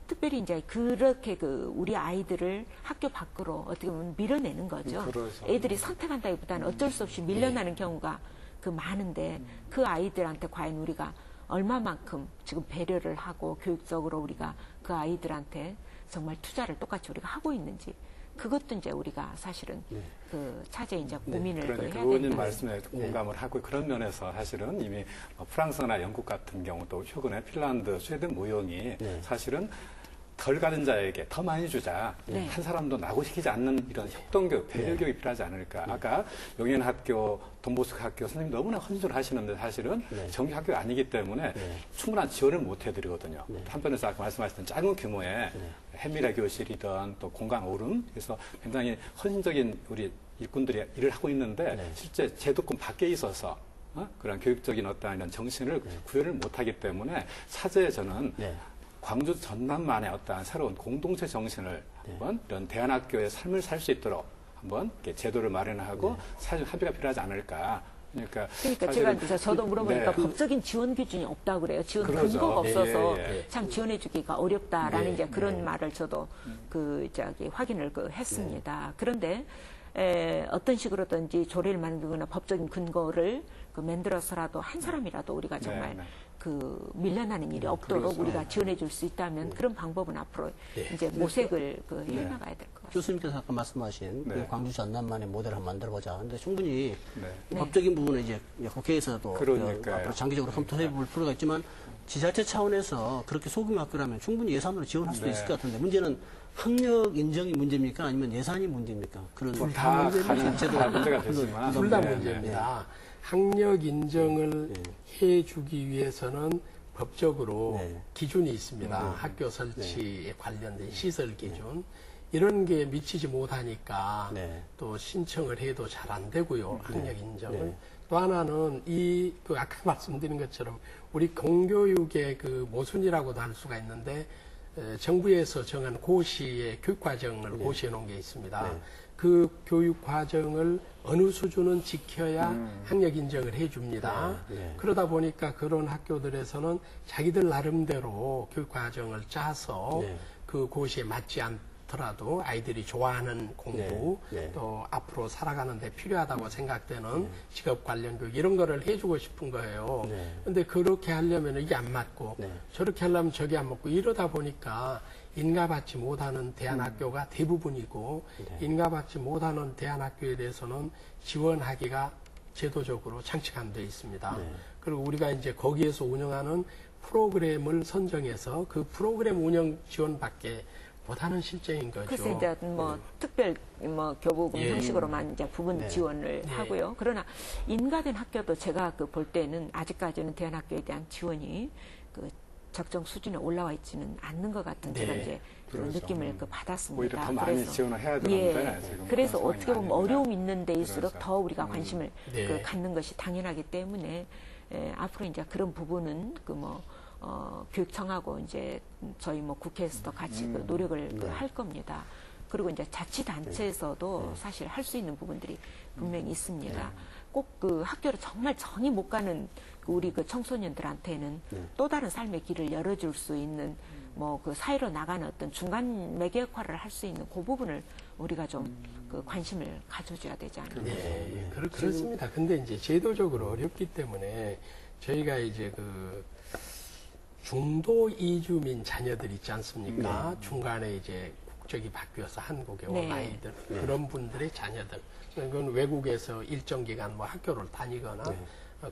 특별히 이제 그렇게 그 우리 아이들을 학교 밖으로 어떻게 보면 밀어내는 거죠. 그래서. 애들이 선택한다기보다는 어쩔 수 없이 밀려나는 경우가 그 많은데 그 아이들한테 과연 우리가 얼마만큼 지금 배려를 하고 교육적으로 우리가 그 아이들한테 정말 투자를 똑같이 우리가 하고 있는지 그것도 이제 우리가 사실은 그 차제 이제 고민을 그 그러니까 해야 의원님 된다. 말씀에 공감을 하고 그런 면에서 사실은 이미 프랑스나 영국 같은 경우 또 최근에 핀란드, 스웨덴 모형이 사실은 덜 가진 자에게 더 많이 주자. 네. 한 사람도 나고시키지 않는 이런 협동교육, 배려교육이 필요하지 않을까. 아까 용인학교, 돈보스크 학교 선생님 너무나 헌신하시는데 사실은 정규학교가 아니기 때문에 충분한 지원을 못 해드리거든요. 한편에서 아까 말씀하셨던 작은 규모의 해밀의 교실이든 또 공강 오름 그래서 굉장히 헌신적인 우리 일꾼들이 일을 하고 있는데 실제 제도권 밖에 있어서 그런 교육적인 어떤 이런 정신을 구현을 못하기 때문에 사제에 저는 광주 전남만의 어떠한 새로운 공동체 정신을 한번 이런 대안학교의 삶을 살 수 있도록 한번 이렇게 제도를 마련하고 사실 합의가 필요하지 않을까. 그러니까 제가 이제 저도 물어보니까 네. 법적인 지원 기준이 없다고 그래요. 지원 그러죠. 근거가 없어서 예. 참 지원해주기가 어렵다라는 이제 그런 말을 저도 확인을 했습니다. 그런데 어떤 식으로든지 조례를 만들거나 법적인 근거를 만들어서라도 한 사람이라도 우리가 정말 그 밀려나는 일이 없도록 우리가 지원해줄 수 있다면 그런 방법은 앞으로 이제 모색을 해나가야 될 것 같습니다. 교수님께서 아까 말씀하신 그 광주 전남만의 모델을 한번 만들어보자. 근데 충분히 네. 법적인 부분은 이제 국회에서도 그러니까요. 앞으로 장기적으로 검토해 볼 필요가 있지만 지자체 차원에서 그렇게 소규모 학교라면 충분히 예산으로 지원할 수도 있을 것 같은데 문제는 학력 인정이 문제입니까? 아니면 예산이 문제입니까? 그런 다 문제가 되지만 둘 다 문제입니다. 학력 인정을 해주기 위해서는 법적으로 기준이 있습니다. 학교 설치에 관련된 시설 기준. 이런 게 미치지 못하니까 또 신청을 해도 잘 안 되고요. 학력 인정을. 또 하나는 아까 말씀드린 것처럼 우리 공교육의 그 모순이라고도 할 수가 있는데 정부에서 정한 고시의 교육과정을 고시해 놓은 게 있습니다. 그 교육 과정을 어느 수준은 지켜야 학력 인정을 해줍니다. 그러다 보니까 그런 학교들에서는 자기들 나름대로 교육 과정을 짜서 그곳에 맞지 않더라도 아이들이 좋아하는 공부 또 앞으로 살아가는데 필요하다고 생각되는 직업 관련 교육 이런 거를 해주고 싶은 거예요. 근데 그렇게 하려면 이게 안 맞고 저렇게 하려면 저게 안 맞고 이러다 보니까 인가받지 못하는 대안학교가 대부분이고 인가받지 못하는 대안학교에 대해서는 지원하기가 제도적으로 장치가 안 돼 있습니다. 그리고 우리가 이제 거기에서 운영하는 프로그램을 선정해서 그 프로그램 운영 지원밖에 못하는 실정인 거죠. 그래서 이제 뭐 특별 뭐 교부금 형식으로만 이제 부분 지원을 하고요. 그러나 인가된 학교도 제가 그 볼 때는 아직까지는 대안학교에 대한 지원이 그 적정 수준에 올라와 있지는 않는 것 같은 그런 이제 그런 느낌을 그 받았습니다. 오히려 더 많이 지원을 해야 되는데 지금 그래서 그런 어떻게 보면 상황이 아닙니다. 어려움 있는 데일수록 그래서. 더 우리가 관심을 그 갖는 것이 당연하기 때문에 앞으로 이제 그런 부분은 그 뭐 교육청하고 이제 저희 뭐 국회에서도 같이 그 노력을 그 할 겁니다. 그리고 이제 자치단체에서도 사실 할 수 있는 부분들이 분명히 있습니다. 꼭 그 학교를 정말 정이 못 가는 그 우리 그 청소년들한테는 또 다른 삶의 길을 열어줄 수 있는 뭐 그 사회로 나가는 어떤 중간 매개 역할을 할 수 있는 그 부분을 우리가 좀 그 관심을 가져줘야 되지 않을까. 네, 그렇습니다. 근데 이제 제도적으로 어렵기 때문에 저희가 이제 그 중도 이주민 자녀들 있지 않습니까? 중간에 이제 국적이 바뀌어서 한국에 온 아이들 그런 분들의 자녀들 그건 외국에서 일정 기간 뭐 학교를 다니거나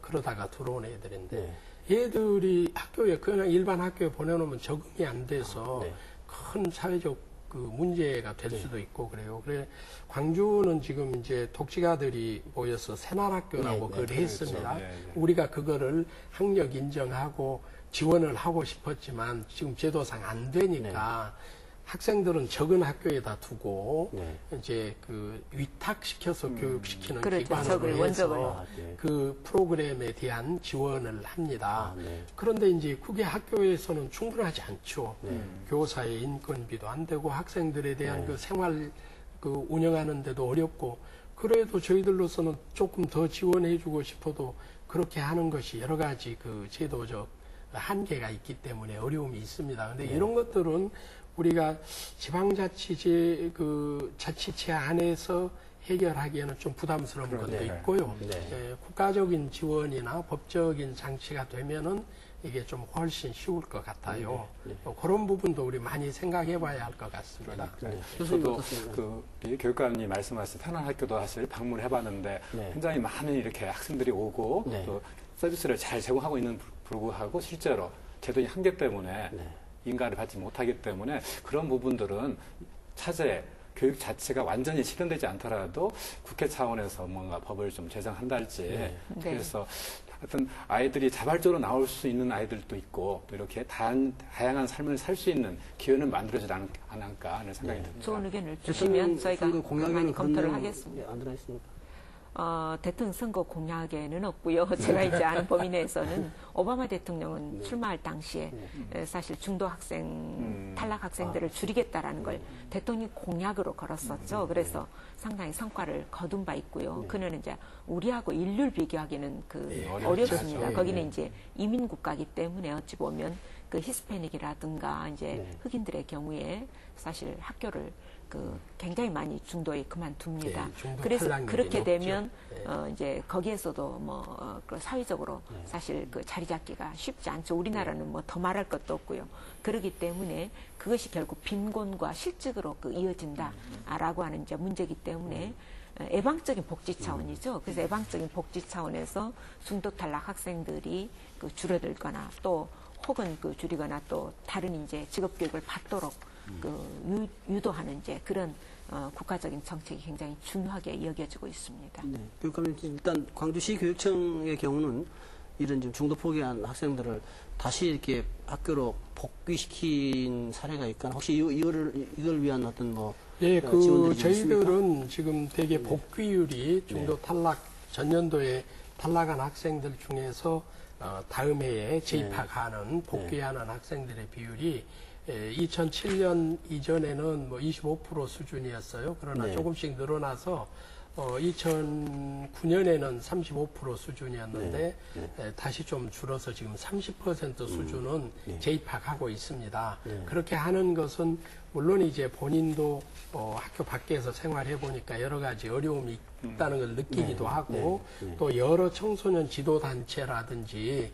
그러다가 들어온 애들인데 얘들이 학교에 그냥 일반 학교에 보내놓으면 적응이 안 돼서 큰 사회적 그 문제가 될 수도 있고 그래요. 그래 광주는 지금 이제 독지가들이 모여서 새날학교라고 그걸 했습니다. 우리가 그거를 학력 인정하고 지원을 하고 싶었지만 지금 제도상 안 되니까 학생들은 적은 학교에다 두고 이제 그 위탁시켜서 교육시키는 기관으로 해서 그 프로그램에 대한 지원을 합니다. 그런데 이제 그게 학교에서는 충분하지 않죠. 교사의 인건비도 안 되고 학생들에 대한 그 생활 그 운영하는데도 어렵고 그래도 저희들로서는 조금 더 지원해주고 싶어도 그렇게 하는 것이 여러 가지 그 제도적 한계가 있기 때문에 어려움이 있습니다. 근데 이런 것들은 우리가 지방자치제 그 자치체 안에서 해결하기에는 좀 부담스러운 것도 있고요. 국가적인 지원이나 법적인 장치가 되면은 이게 좀 훨씬 쉬울 것 같아요. 그런 부분도 우리 많이 생각해봐야 할 것 같습니다. 저도 그 교육감님 말씀하신 편안학교도 사실 방문해봤는데 굉장히 많은 이렇게 학생들이 오고 또 서비스를 잘 제공하고 있는 불구하고 실제로 제도의 한계 때문에 인가를 받지 못하기 때문에 그런 부분들은 차제 교육 자체가 완전히 실현되지 않더라도 국회 차원에서 뭔가 법을 좀 제정한달지 그래서 하여튼 아이들이 자발적으로 나올 수 있는 아이들도 있고 또 이렇게 다양한 삶을 살 수 있는 기회는 만들어지지 않을까 하는 생각이 듭니다. 좋은 의견을 주시면 저희가 많이 검토를 하겠습니다. 안 들어 있습니까? 대통령 선거 공약에는 없고요. 제가 이제 아는 범위 내에서는 오바마 대통령은 출마할 당시에 사실 중도 학생, 탈락 학생들을 줄이겠다라는 걸 대통령 공약으로 걸었었죠. 그래서 상당히 성과를 거둔 바 있고요. 그는 이제 우리하고 인류를 비교하기는 어렵습니다. 거기는 이제 이민 국가이기 때문에 어찌 보면 그 히스패닉이라든가 이제 흑인들의 경우에 사실 학교를 굉장히 많이 중도에 그만둡니다. 그래서 그렇게 되면 이제 거기에서도 사회적으로 사실 그 자리 잡기가 쉽지 않죠. 우리나라는 뭐 더 말할 것도 없고요. 그렇기 때문에 그것이 결국 빈곤과 실직으로 이어진다라고 하는 이제 문제이기 때문에 예방적인 복지 차원이죠. 그래서 예방적인 복지 차원에서 중도 탈락 학생들이 줄어들거나 또 혹은 줄이거나 또 다른 이제 직업 교육을 받도록 유도하는 이제 그런 국가적인 정책이 굉장히 중요하게 여겨지고 있습니다. 네. 교육감님 일단 광주시 교육청의 경우는 이런 좀 중도 포기한 학생들을 다시 이렇게 학교로 복귀시킨 사례가 있거나 혹시 이걸 위한 어떤 지원들이 저희들은 있습니까? 지금 되게 복귀율이 중도 탈락 전년도에 탈락한 학생들 중에서 다음 해에 재입학하는 복귀하는 학생들의 비율이 2007년 이전에는 뭐 25% 수준이었어요. 그러나 네. 조금씩 늘어나서 2009년에는 35% 수준이었는데 다시 좀 줄어서 지금 30% 수준은 재입학하고 있습니다. 그렇게 하는 것은 물론 이제 본인도 학교 밖에서 생활해 보니까 여러 가지 어려움이 있다는 걸 느끼기도 하고 또 여러 청소년 지도 단체라든지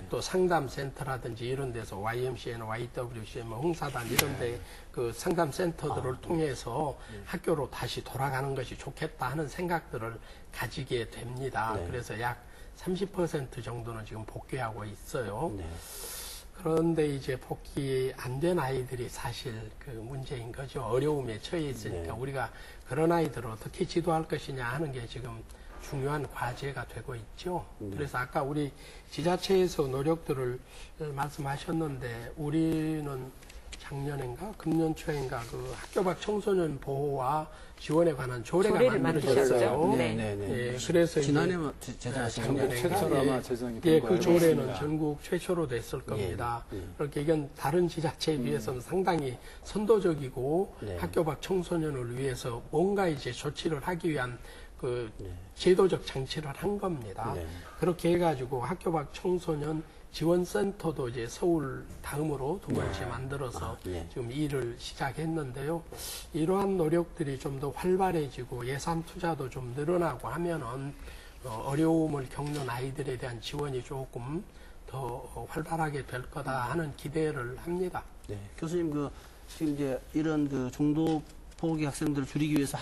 또 상담센터라든지 이런 데서 YMCA나 YWCA, 뭐 홍사단 이런 데 그 상담센터들을 통해서 학교로 다시 돌아가는 것이 좋겠다 하는 생각들을 가지게 됩니다. 그래서 약 30% 정도는 지금 복귀하고 있어요. 그런데 이제 복귀 안 된 아이들이 사실 그 문제인 거죠. 어려움에 처해 있으니까 우리가 그런 아이들을 어떻게 지도할 것이냐 하는 게 지금 중요한 과제가 되고 있죠. 그래서 아까 우리 지자체에서 노력들을 말씀하셨는데 우리는 작년인가 금년 초인가 그 학교 밖 청소년 보호와 지원에 관한 조례를 만들어졌어요. 네. 그래서 지난해 제작하신 전국 건가요? 최초로 아마 제정이 예, 된 그 거예요. 조례는 전국 최초로 됐을 겁니다. 그렇게 이건 다른 지자체에 비해서는 상당히 선도적이고 학교 밖 청소년을 위해서 뭔가 이제 조치를 하기 위한 그 제도적 장치를 한 겁니다. 그렇게 해가지고 학교 밖 청소년 지원센터도 이제 서울 다음으로 두 번째 만들어서 지금 일을 시작했는데요. 이러한 노력들이 좀 더 활발해지고 예산 투자도 좀 늘어나고 하면은 어려움을 겪는 아이들에 대한 지원이 조금 더 활발하게 될 거다 하는 기대를 합니다. 네. 교수님, 지금 이제 이런 중도 포기 학생들을 줄이기 위해서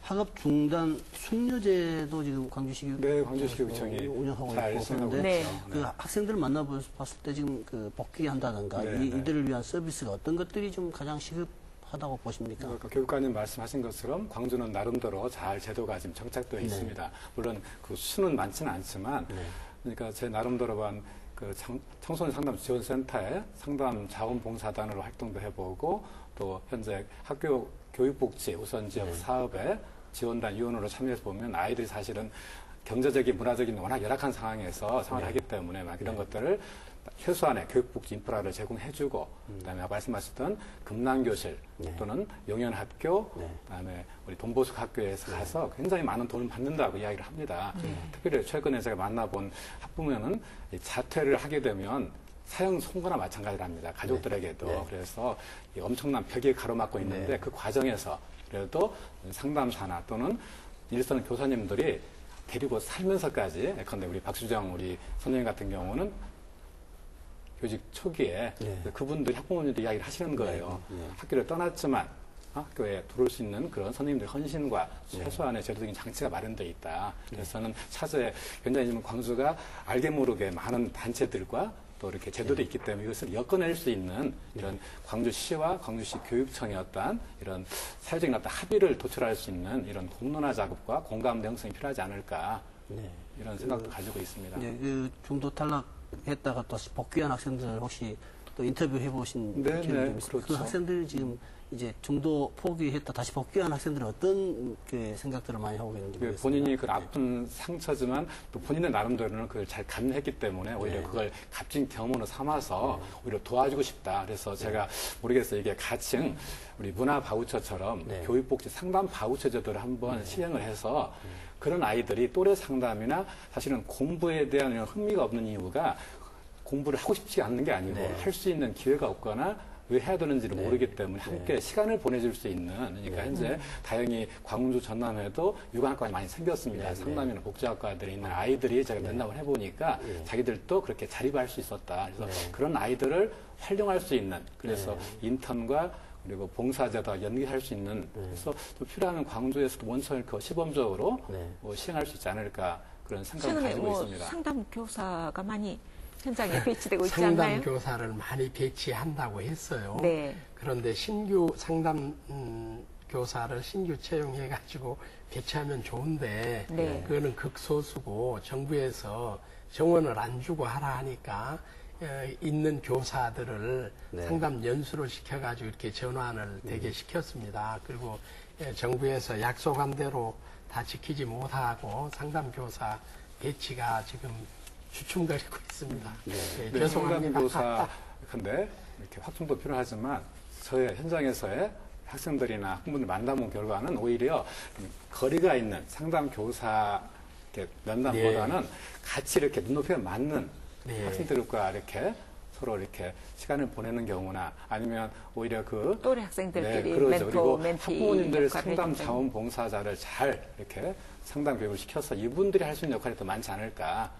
학업 중단 숙려제도 지금 광주시 네, 광주시 교육청이 운영하고 잘 있고 생각하고 그런데 있죠. 그 학생들을 만나봤을 때 지금 복귀한다든가 이들을 위한 서비스가 어떤 것들이 좀 가장 시급하다고 보십니까? 그러니까 교육관님 말씀하신 것처럼 광주는 나름대로 잘 제도가 지금 정착되어 있습니다. 물론 그 수는 많지는 않지만, 그러니까 제 나름대로 한 그 청소년 상담 지원센터에 상담 자원봉사단으로 활동도 해보고 또 현재 학교 교육복지 우선 지역 사업에 지원단 위원으로 참여해서 보면 아이들이 사실은 경제적인 문화적인 워낙 열악한 상황에서 생활하기 때문에 막 이런 것들을 최소한의 교육복지 인프라를 제공해주고 그다음에 말씀하셨던 금남교실 또는 용연학교 그다음에 우리 돈보숙 학교에서 가서 굉장히 많은 돈을 받는다고 이야기를 합니다. 특별히 최근에 제가 만나본 학부모는 이 자퇴를 하게 되면 사형 선고나 마찬가지랍니다. 가족들에게도. 그래서 이 엄청난 벽에 가로막고 있는데 그 과정에서 그래도 상담사나 또는 일선 교사님들이 데리고 살면서까지 예컨대 우리 박수정 우리 선생님 같은 경우는 교직 초기에 그분들이 학부모님들 이야기를 하시는 거예요. 학교를 떠났지만 학교에 들어올 수 있는 그런 선생님들 헌신과 최소한의 제도적인 장치가 마련되어 있다. 그래서 저는 차제에 굉장히 지금 광주가 알게 모르게 많은 단체들과 또 이렇게 제도도 있기 때문에 이것을 엮어낼 수 있는 이런 광주시와 광주시 교육청의 어떤 이런 사회적인 어떤 합의를 도출할 수 있는 이런 공론화 작업과 공감 형성이 필요하지 않을까 이런 생각도 가지고 있습니다. 그 중도 탈락했다가 또 복귀한 학생들 혹시 또 인터뷰 해보신 네, 경험이 좀 있어요? 그렇죠. 그 학생들이 지금 이제 중도 포기했다 다시 복귀한 학생들은 어떤 그 생각들을 많이 하고 있는지 모르겠습니다. 본인이 그 아픈 상처지만 또 본인의 나름대로는 그걸 잘 감내했기 때문에 오히려 그걸 값진 경험으로 삼아서 오히려 도와주고 싶다. 그래서 제가 모르겠어요. 이게 가칭 우리 문화 바우처처럼 교육복지 상담 바우처 제도를 한번 시행을 해서 그런 아이들이 또래 상담이나 사실은 공부에 대한 이런 흥미가 없는 이유가 공부를 하고 싶지 않는 게 아니고 할 수 있는 기회가 없거나 왜 해야 되는지를 모르기 때문에 함께 시간을 보내줄 수 있는 그러니까 현재 다행히 광주 전남에도 유관학과가 많이 생겼습니다. 상담이나 복지학과들에 있는 아이들이 제가 면담을 해보니까 자기들도 그렇게 자립할 수 있었다. 그래서 그런 아이들을 활용할 수 있는 그래서 인턴과 그리고 봉사자도 연계할 수 있는 그래서 또 필요하면 광주에서도 원천을 시범적으로 시행할 수 있지 않을까 그런 생각을 가지고 있습니다. 상담 교사가 많이 현장에 배치되고 있지 상담 않나요? 교사를 많이 배치한다고 했어요. 네. 그런데 신규 상담 교사를 신규 채용해가지고 배치하면 좋은데 그거는 극소수고 정부에서 정원을 안 주고 하라 하니까 있는 교사들을 상담 연수를 시켜가지고 이렇게 전환을 되게 시켰습니다. 그리고 정부에서 약속한 대로 다 지키지 못하고 상담 교사 배치가 지금 주춤거리고 있습니다. 네, 네, 죄송합니다. 상담교사 근데 이렇게 확충도 필요하지만 저의 현장에서의 학생들이나 학부모들 만나본 결과는 오히려 거리가 있는 상담교사 면담보다는 같이 이렇게 눈높이에 맞는 학생들과 이렇게 서로 이렇게 시간을 보내는 경우나 아니면 오히려 그 또래 학생들끼리 그러죠. 멘토, 그리고 멘티 학부모님들 역할을 상담 해주는. 자원봉사자를 잘 이렇게 상담 교육을 시켜서 이분들이 할 수 있는 역할이 더 많지 않을까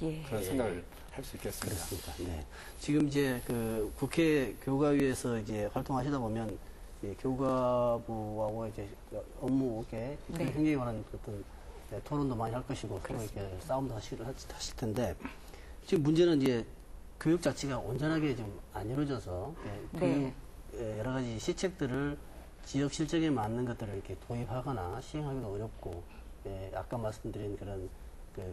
예. 그런 생각을 할 수 있겠습니다. 그렇습니다. 네. 지금 이제 그 국회 교과위에서 이제 활동하시다 보면 교과부하고 이제 업무에 네. 굉장히 관한 어떤 토론도 많이 할 것이고 서로 이렇게 싸움도 하실 텐데 지금 문제는 이제 교육 자체가 온전하게 좀 안 이루어져서 네. 교육 여러 가지 시책들을 지역 실정에 맞는 것들을 이렇게 도입하거나 시행하기도 어렵고 아까 말씀드린 그런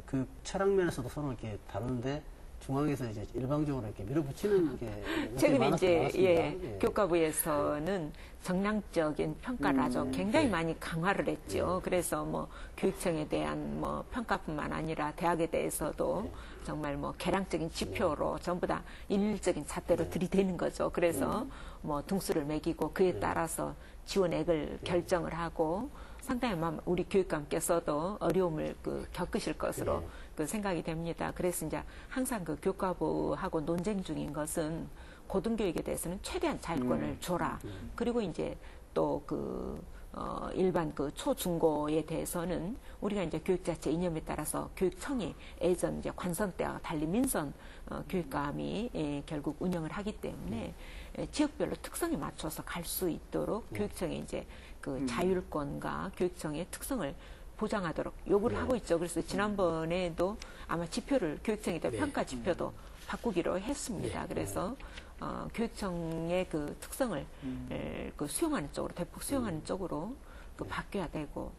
그 철학 면에서도 서로 이렇게 다루는데 중앙에서 이제 일방적으로 이렇게 밀어붙이는 게 최근에 많았습니다. 이제 교과부에서는 정량적인 평가를 아주 굉장히 많이 강화를 했죠. 그래서 뭐 교육청에 대한 뭐 평가뿐만 아니라 대학에 대해서도 정말 뭐 개량적인 지표로 전부 다 일률적인 잣대로 들이대는 거죠. 그래서 뭐 등수를 매기고 그에 따라서 지원액을 결정을 하고 상당히 우리 교육감께서도 어려움을 겪으실 것으로 생각이 됩니다. 그래서 이제 항상 그 교과부하고 논쟁 중인 것은 고등교육에 대해서는 최대한 자율권을 줘라. 그리고 이제 또 일반 초중고에 대해서는 우리가 이제 교육자체 이념에 따라서 교육청이 예전 이제 관선 때와 달리 민선 교육감이 결국 운영을 하기 때문에 지역별로 특성에 맞춰서 갈 수 있도록 교육청의 이제 자율권과 교육청의 특성을 보장하도록 요구를 하고 있죠. 그래서 지난번에도 아마 지표를 교육청에 대한 평가 지표도 바꾸기로 했습니다. 그래서 교육청의 특성을 수용하는 쪽으로 대폭 수용하는 쪽으로 바뀌어야 되고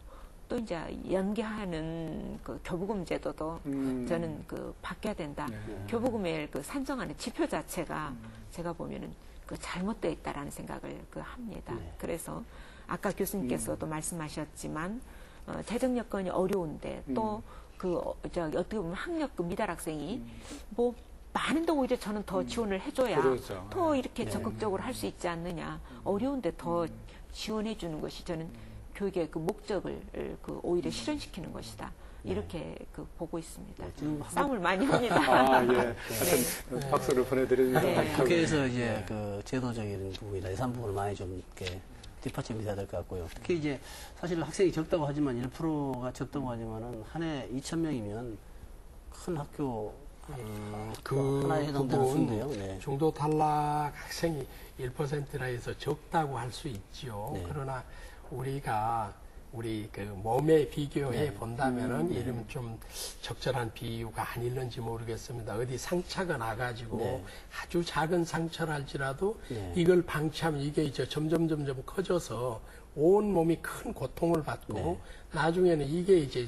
또 이제 연계하는 교부금 제도도 저는 바뀌어야 된다. 교부금을 산정하는 지표 자체가 제가 보면은 잘못되어 있다라는 생각을 합니다. 그래서 아까 교수님께서도 말씀하셨지만 재정 여건이 어려운데 또 어떻게 보면 학력 미달 학생이 뭐 많은데 오히려 저는 더 지원을 해줘야 그렇죠. 더 이렇게 적극적으로 할 수 있지 않느냐. 어려운데 더 지원해 주는 것이 저는 교육의 목적을 오히려 실현시키는 것이다. 이렇게 보고 있습니다. 싸움을 많이 합니다. 하여튼 박수를 보내드립니다. 국회에서 이제 제도적인 부분이나 예산 부분을 많이 좀 이렇게 뒷받침이 돼야 될 것 같고요. 특히 이제 사실 학생이 적다고 하지만 1%가 적다고 하지만은 한 해 2,000명이면 큰 학교 하나에 해당되는 수인데요. 중도 탈락 학생이 1%라 해서 적다고 할 수 있지요. 그러나 우리가 우리 몸에 비교해 본다면은 이름 좀 적절한 비유가 아닐는지 모르겠습니다. 어디 상처가 나가지고 아주 작은 상처랄지라도 이걸 방치하면 이게 이제 점점 커져서 온 몸이 큰 고통을 받고 나중에는 이게 이제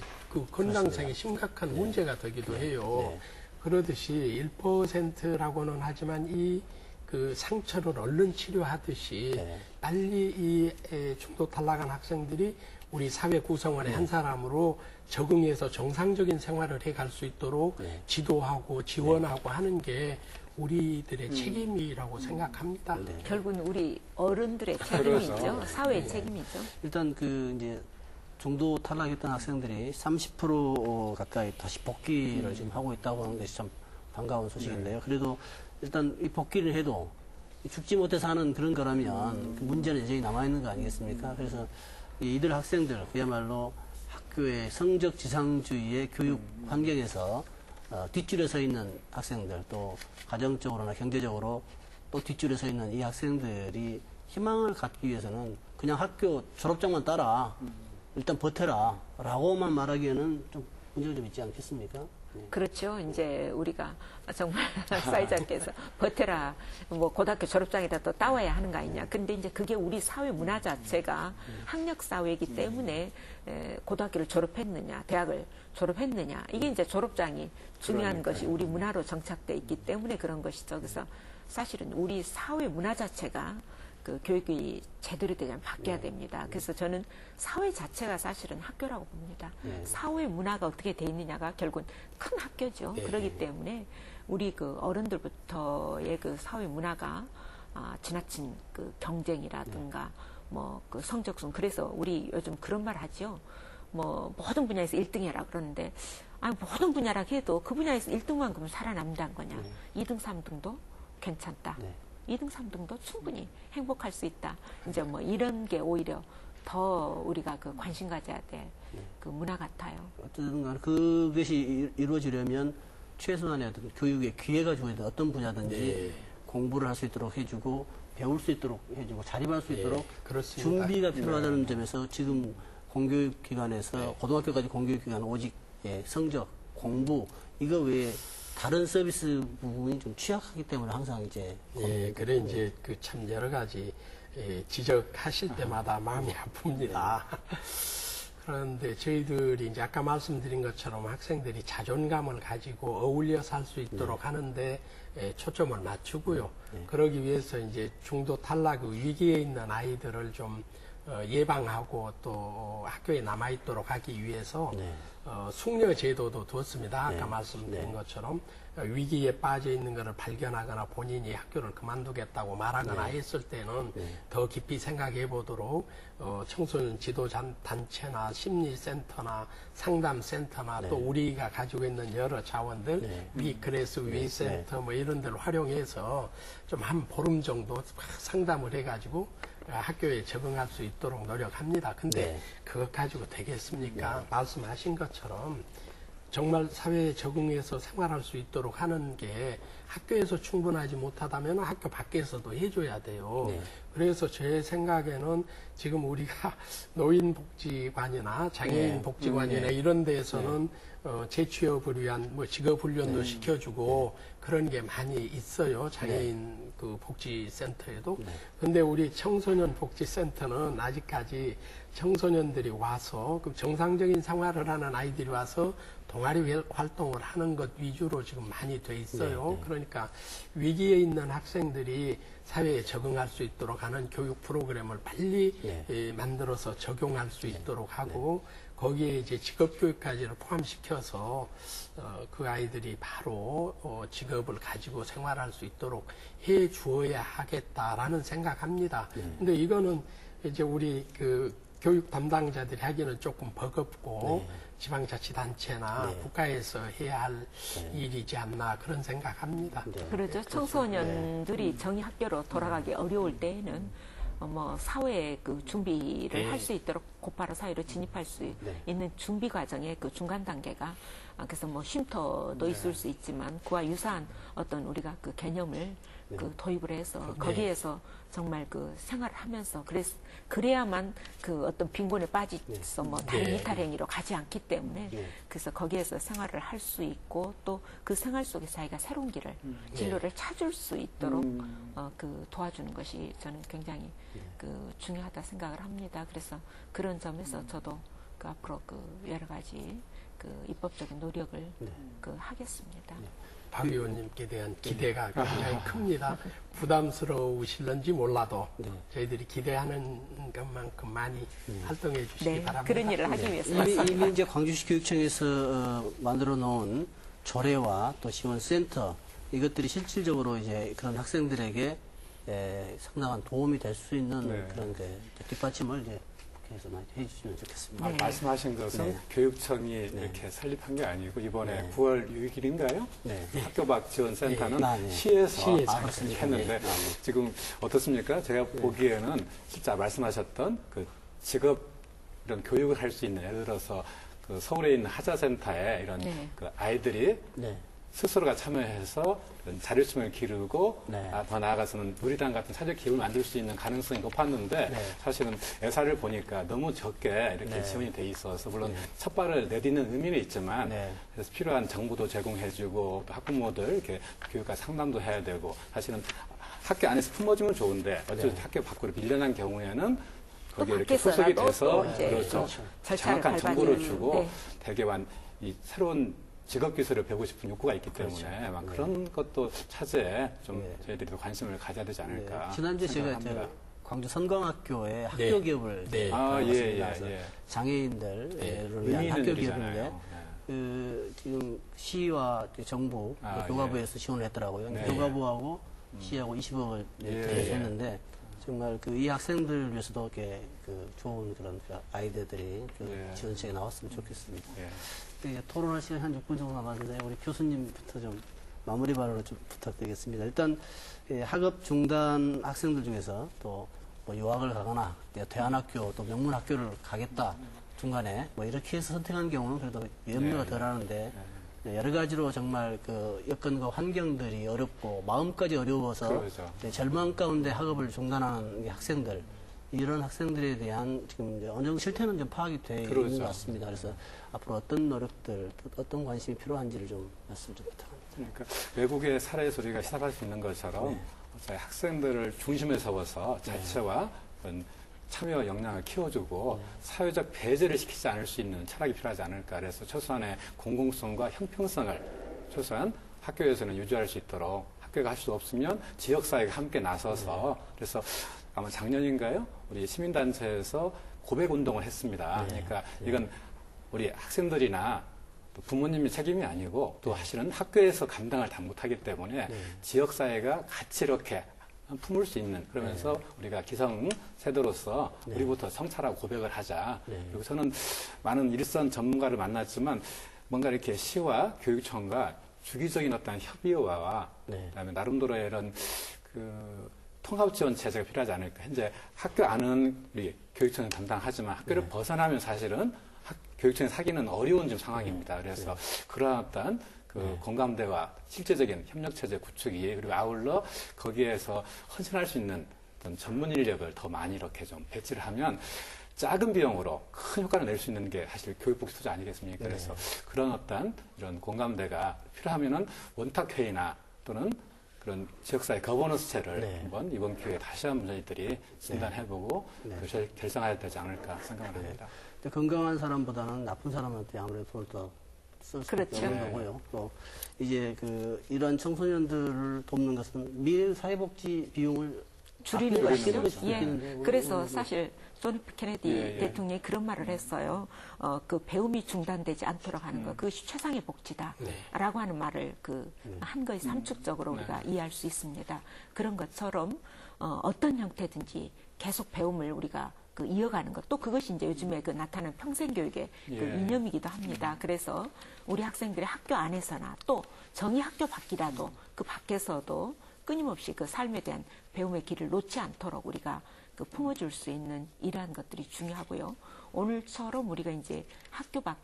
건강상에 심각한 문제가 되기도 해요. 그러듯이 1%라고는 하지만 이 상처를 얼른 치료하듯이 빨리 이 중도 탈락한 학생들이 우리 사회 구성원의 한 사람으로 적응해서 정상적인 생활을 해갈 수 있도록 지도하고 지원하고 하는 게 우리들의 책임이라고 생각합니다. 결국은 우리 어른들의 책임이죠. 사회의 책임이죠. 일단 이제 중도 탈락했던 학생들이 30% 가까이 다시 복귀를 지금 하고 있다고 하는 것이 참 반가운 소식인데요. 그래도 일단 이 복귀를 해도 죽지 못해서 하는 그런 거라면 문제는 여전히 남아있는 거 아니겠습니까? 그래서 이들 학생들, 그야말로 학교의 성적 지상주의의 교육 환경에서 뒷줄에 서 있는 학생들, 또 가정적으로나 경제적으로 또 뒷줄에 서 있는 이 학생들이 희망을 갖기 위해서는 그냥 학교 졸업장만 따라 일단 버텨라 라고만 말하기에는 좀 문제가 좀 있지 않겠습니까? 그렇죠. 이제 우리가 정말 사회자께서 버텨라, 뭐 고등학교 졸업장이라도 따와야 하는 거 아니냐. 근데 이제 그게 우리 사회 문화 자체가 학력 사회이기 때문에 고등학교를 졸업했느냐, 대학을 졸업했느냐. 이게 이제 졸업장이 중요한 것이 우리 문화로 정착돼 있기 때문에 그런 것이죠. 그래서 사실은 우리 사회 문화 자체가 그 교육이 제대로 되면 바뀌어야 됩니다. 그래서 저는 사회 자체가 사실은 학교라고 봅니다. 사회 문화가 어떻게 돼 있느냐가 결국은 큰 학교죠. 그렇기 때문에 우리 그 어른들부터의 그 사회 문화가 지나친 그 경쟁이라든가 뭐 그 성적순, 그래서 우리 요즘 그런 말 하죠. 뭐 모든 분야에서 1등 해라 그러는데, 아니 모든 분야라 해도 그 분야에서 1등만 그러면 살아남는다는 거냐. 2등, 3등도 괜찮다. 2등, 3등도 충분히 행복할 수 있다. 이제 뭐 이런 게 오히려 더 우리가 그 관심 가져야 될 그 문화 같아요. 어쨌든 간에 그것이 이루어지려면 최소한의 어떤 교육의 기회가 줘야 돼. 어떤 분야든지 공부를 할 수 있도록 해주고 배울 수 있도록 해주고 자립할 수 있도록 그렇습니다. 준비가 필요하다는 점에서 지금 공교육기관에서 고등학교까지 공교육기관 오직 성적, 공부 이거 외에 다른 서비스 부분이 좀 취약하기 때문에 항상 이제 그래 이제 그 참 여러 가지 지적하실 때마다 마음이 아픕니다. 그런데 저희들이 이제 아까 말씀드린 것처럼 학생들이 자존감을 가지고 어울려 살 수 있도록 하는데 초점을 맞추고요. 그러기 위해서 이제 중도 탈락 위기에 있는 아이들을 좀 예방하고 또 학교에 남아있도록 하기 위해서 숙려 제도도 두었습니다. 아까 말씀드린 것처럼 위기에 빠져 있는 것을 발견하거나 본인이 학교를 그만두겠다고 말하거나 했을 때는 더 깊이 생각해 보도록 청소년 지도 단체나 심리센터나 상담센터나 또 우리가 가지고 있는 여러 자원들 위크레스, 위센터 뭐 이런 데를 활용해서 좀 한 보름 정도 상담을 해가지고 학교에 적응할 수 있도록 노력합니다. 근데 그것 가지고 되겠습니까? 말씀하신 것처럼 정말 사회에 적응해서 생활할 수 있도록 하는 게 학교에서 충분하지 못하다면 학교 밖에서도 해줘야 돼요. 그래서 제 생각에는 지금 우리가 노인복지관이나 장애인복지관이나 이런 데에서는 재취업을 위한 뭐 직업훈련도 시켜주고 그런 게 많이 있어요. 장애인 그 복지센터에도. 근데 우리 청소년 복지센터는 아직까지 청소년들이 와서 그 정상적인 생활을 하는 아이들이 와서 동아리 활동을 하는 것 위주로 지금 많이 돼 있어요. 그러니까 위기에 있는 학생들이 사회에 적응할 수 있도록 하는 교육 프로그램을 빨리 만들어서 적용할 수 있도록 하고 거기에 이제 직업교육까지를 포함시켜서 그 아이들이 바로 직업을 가지고 생활할 수 있도록 해 주어야 하겠다라는 생각합니다. 근데 이거는 이제 우리 그 교육 담당자들이 하기는 조금 버겁고 지방자치단체나 국가에서 해야 할 일이지 않나 그런 생각합니다. 그러죠. 청소년들이 정의 학교로 돌아가기 어려울 때에는 뭐 사회 그 준비를 할 수 있도록 곧바로 사회로 진입할 수 있는 준비 과정의 그 중간 단계가 그래서 뭐 쉼터도 있을 수 있지만 그와 유사한 어떤 우리가 그 개념을 그 도입을 해서 거기에서 정말 그 생활을 하면서 그래야만 그 어떤 빈곤에 빠지서 뭐 다른 이탈 행위로 가지 않기 때문에 그래서 거기에서 생활을 할 수 있고 또 그 생활 속에서 자기가 새로운 길을 진로를 찾을 수 있도록 그 도와주는 것이 저는 굉장히 그 중요하다 생각을 합니다. 그래서 그런 점에서 저도 그 앞으로 그 여러 가지 그 입법적인 노력을 그 하겠습니다. 박 의원님께 대한 기대가 굉장히 큽니다. 부담스러우실런지 몰라도 저희들이 기대하는 것만큼 많이 활동해 주시기 바랍니다. 그런 일을 하기 위해서 왔습니다. 이미 이제 광주시 교육청에서 만들어 놓은 조례와 또 지원센터 이것들이 실질적으로 이제 그런 학생들에게 상당한 도움이 될 수 있는 그런 뒷받침을 이제 해서 많이 해주시면 좋겠습니다. 말씀하신 것은 교육청이 이렇게 설립한 게 아니고 이번에 9월 6일인가요? 학교 밖 지원센터는 시에서 했는데 지금 어떻습니까? 제가 보기에는 진짜 말씀하셨던 그 직업 이런 교육을 할 수 있는 예를 들어서 그 서울에 있는 하자센터에 이런 그 아이들이 스스로가 참여해서 자립심을 기르고 더 나아가서는 누리당 같은 사회적 기업을 만들 수 있는 가능성이 높았는데 사실은 예산을 보니까 너무 적게 이렇게 지원이 돼 있어서 물론 첫 발을 내딛는 의미는 있지만 그래서 필요한 정보도 제공해주고 또 학부모들 이렇게 교육과 상담도 해야 되고 사실은 학교 안에서 품어주면 좋은데 어쨌든 학교 밖으로 밀려난 경우에는 거기에 이렇게 소속이 돼서 그렇죠. 정확한 정보를 주고 대개만 이 새로운 직업 기술을 배우고 싶은 욕구가 있기 때문에 그런 것도 차제에 좀 저희들이 관심을 가져야 되지 않을까. 지난주에 제가 광주 선광학교의 학교 네. 기업을 네. 그래서 예. 장애인들을 네. 위한 의미 학교 있는 기업인데 일이잖아요. 지금 시와 정부 교과부에서 지원을 했더라고요. 네. 교과부하고 시하고 20억을 줬는데 정말 이 학생들을 위해서도 이렇게 좋은 그런 아이디어들이 지원책에 나왔으면 좋겠습니다. 토론할 시간 한 6분 정도 남았는데 우리 교수님부터 좀 마무리 발언을 좀 부탁드리겠습니다. 일단 학업 중단 학생들 중에서 또 뭐 유학을 가거나 대안학교 또 명문학교를 가겠다 중간에 뭐 이렇게 해서 선택한 경우는 그래도 염려가 덜하는데 여러 가지로 정말 여건과 환경들이 어렵고 마음까지 어려워서 그렇죠. 절망 가운데 학업을 중단하는 학생들 이런 학생들에 대한 지금 어느 정도 실태는 좀 파악이 돼 있는 것 같습니다. 그래서 앞으로 어떤 노력들, 어떤 관심이 필요한지를 좀 말씀 좀 부탁합니다. 그러니까 외국의 사례에서 우리가 시작할 수 있는 것처럼 학생들을 중심에 서서 자체와 참여 역량을 키워주고 사회적 배제를 시키지 않을 수 있는 철학이 필요하지 않을까. 그래서 최소한의 공공성과 형평성을 최소한 학교에서는 유지할 수 있도록 학교가 할 수 없으면 지역사회가 함께 나서서 그래서 아마 작년인가요? 우리 시민단체에서 고백운동을 했습니다. 그러니까 이건 우리 학생들이나 또 부모님의 책임이 아니고 또 사실은 학교에서 감당을 다 못하기 때문에 지역사회가 같이 이렇게 품을 수 있는 그러면서 우리가 기성 세대로서 우리부터 성찰하고 고백을 하자. 그리고 저는 많은 일선 전문가를 만났지만 뭔가 이렇게 시와 교육청과 주기적인 어떤 협의와 그다음에 나름대로의 이런 통합 지원 체제가 필요하지 않을까. 현재 학교 안은 우리 교육청이 담당하지만 학교를 벗어나면 사실은 교육청이 사기는 어려운 지금 상황입니다. 그래서 그러한 어떤 공감대와 실제적인 협력체제 구축이 그리고 아울러 거기에서 헌신할 수 있는 어떤 전문 인력을 더 많이 이렇게 좀 배치를 하면 작은 비용으로 큰 효과를 낼 수 있는 게 사실 교육복지 투자 아니겠습니까? 그래서 그런 어떤 이런 공감대가 필요하면은 원탁회의나 또는 그런 지역사회 거버넌스체를 한번 이번 기회에 다시 한번 저희들이 진단해보고 결정해야 되지 않을까 생각을 합니다. 건강한 사람보다는 나쁜 사람한테 아무래도 돈을 더 쓸 수밖에 없는 거고요. 또 이제 이런 청소년들을 돕는 것은 미래 사회복지 비용을 줄이는 것이죠. 예. 그래서 사실 존 F 케네디 대통령이 그런 말을 했어요. 배움이 중단되지 않도록 하는 것, 그것이 최상의 복지다라고 하는 말을 한 거에 삼축적으로 우리가 이해할 수 있습니다. 그런 것처럼 어떤 형태든지 계속 배움을 우리가 이어가는 것, 또 그것이 이제 요즘에 나타나는 평생교육의 이념이기도 합니다. 그래서 우리 학생들의 학교 안에서나 또 정의 학교 밖이라도 그 밖에서도 끊임없이 삶에 대한 배움의 길을 놓지 않도록 우리가 품어줄 수 있는 이러한 것들이 중요하고요. 오늘처럼 우리가 이제 학교 밖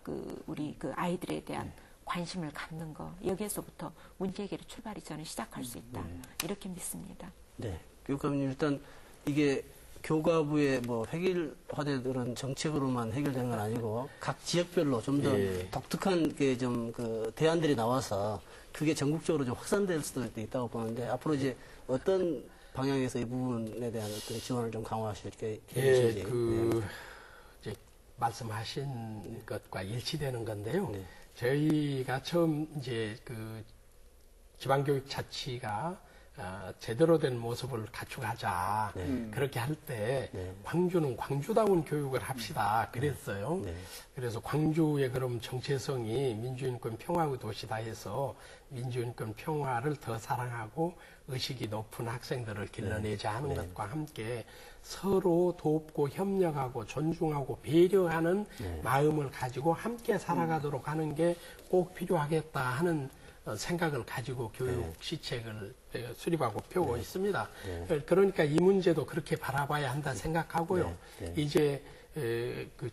우리 아이들에 대한 관심을 갖는 거, 여기에서부터 문제 해결의 출발이 저는 시작할 수 있다. 이렇게 믿습니다. 네. 교육감님, 일단 이게 교과부의 획일화된 그런 정책으로만 해결되는 건 아니고 각 지역별로 좀 더 독특한 대안들이 나와서 그게 전국적으로 좀 확산될 수도 있다고 보는데 앞으로 이제 어떤 방향에서 이 부분에 대한 어떤 지원을 좀 강화하실 계획이신지. 이제 말씀하신 것과 일치되는 건데요. 저희가 처음 이제 지방교육 자치가 제대로 된 모습을 갖추가자. 그렇게 할 때 광주는 광주다운 교육을 합시다. 그랬어요. 그래서 광주의 그럼 정체성이 민주인권 평화의 도시다 해서 민주인권 평화를 더 사랑하고 의식이 높은 학생들을 길러내자 하는 것과 함께 서로 돕고 협력하고 존중하고 배려하는 마음을 가지고 함께 살아가도록 하는 게 꼭 필요하겠다 하는 생각을 가지고 교육 시책을 수립하고 펴고 있습니다. 그러니까 이 문제도 그렇게 바라봐야 한다 생각하고요. 이제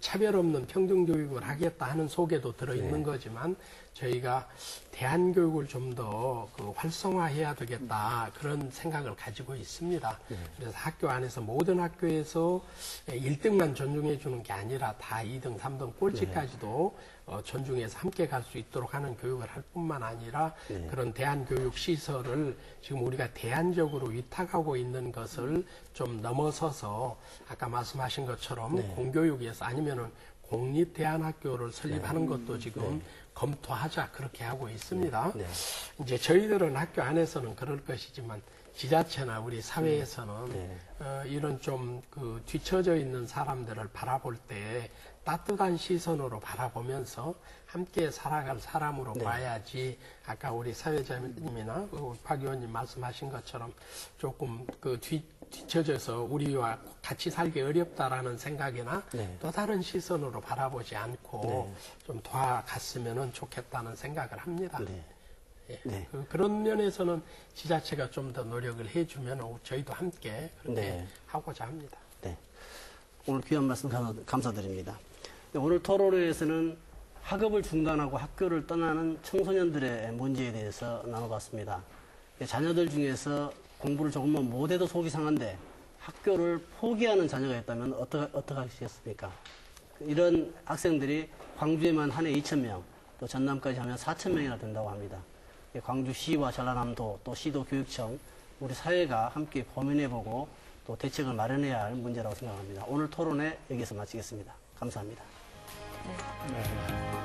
차별 없는 평등 교육을 하겠다 하는 속에도 들어있는 거지만 저희가 대안교육을 좀 더 활성화해야 되겠다 그런 생각을 가지고 있습니다. 그래서 학교 안에서 모든 학교에서 1등만 존중해 주는 게 아니라 다 2등, 3등 꼴찌까지도 존중해서 함께 갈 수 있도록 하는 교육을 할 뿐만 아니라 그런 대안교육 시설을 지금 우리가 대안적으로 위탁하고 있는 것을 좀 넘어서서 아까 말씀하신 것처럼 공교육에서 아니면은 공립대안학교를 설립하는 것도 지금 검토하자 그렇게 하고 있습니다. 네. 이제 저희들은 학교 안에서는 그럴 것이지만 지자체나 우리 사회에서는 네. 이런 좀 그 뒤처져 있는 사람들을 바라볼 때 따뜻한 시선으로 바라보면서 함께 살아갈 사람으로 네. 봐야지 아까 우리 사회자님이나 박 의원님 말씀하신 것처럼 조금 그 뒤처져서 우리와 같이 살기 어렵다라는 생각이나 네. 또 다른 시선으로 바라보지 않고 네. 좀 도와갔으면 좋겠다는 생각을 합니다. 네. 예. 네. 그런 면에서는 지자체가 좀 더 노력을 해주면 저희도 함께 그렇게 네. 하고자 합니다. 네. 오늘 귀한 말씀 감사드립니다. 네, 오늘 토론회에서는 학업을 중단하고 학교를 떠나는 청소년들의 문제에 대해서 나눠봤습니다. 자녀들 중에서 공부를 조금만 못해도 속이 상한데 학교를 포기하는 자녀가 있다면 어떻게 하시겠습니까? 이런 학생들이 광주에만 한 해 2,000명, 또 전남까지 하면 4,000명이나 된다고 합니다. 광주시와 전라남도, 또 시도 교육청, 우리 사회가 함께 고민해보고 또 대책을 마련해야 할 문제라고 생각합니다. 오늘 토론회 여기서 마치겠습니다. 감사합니다. 네.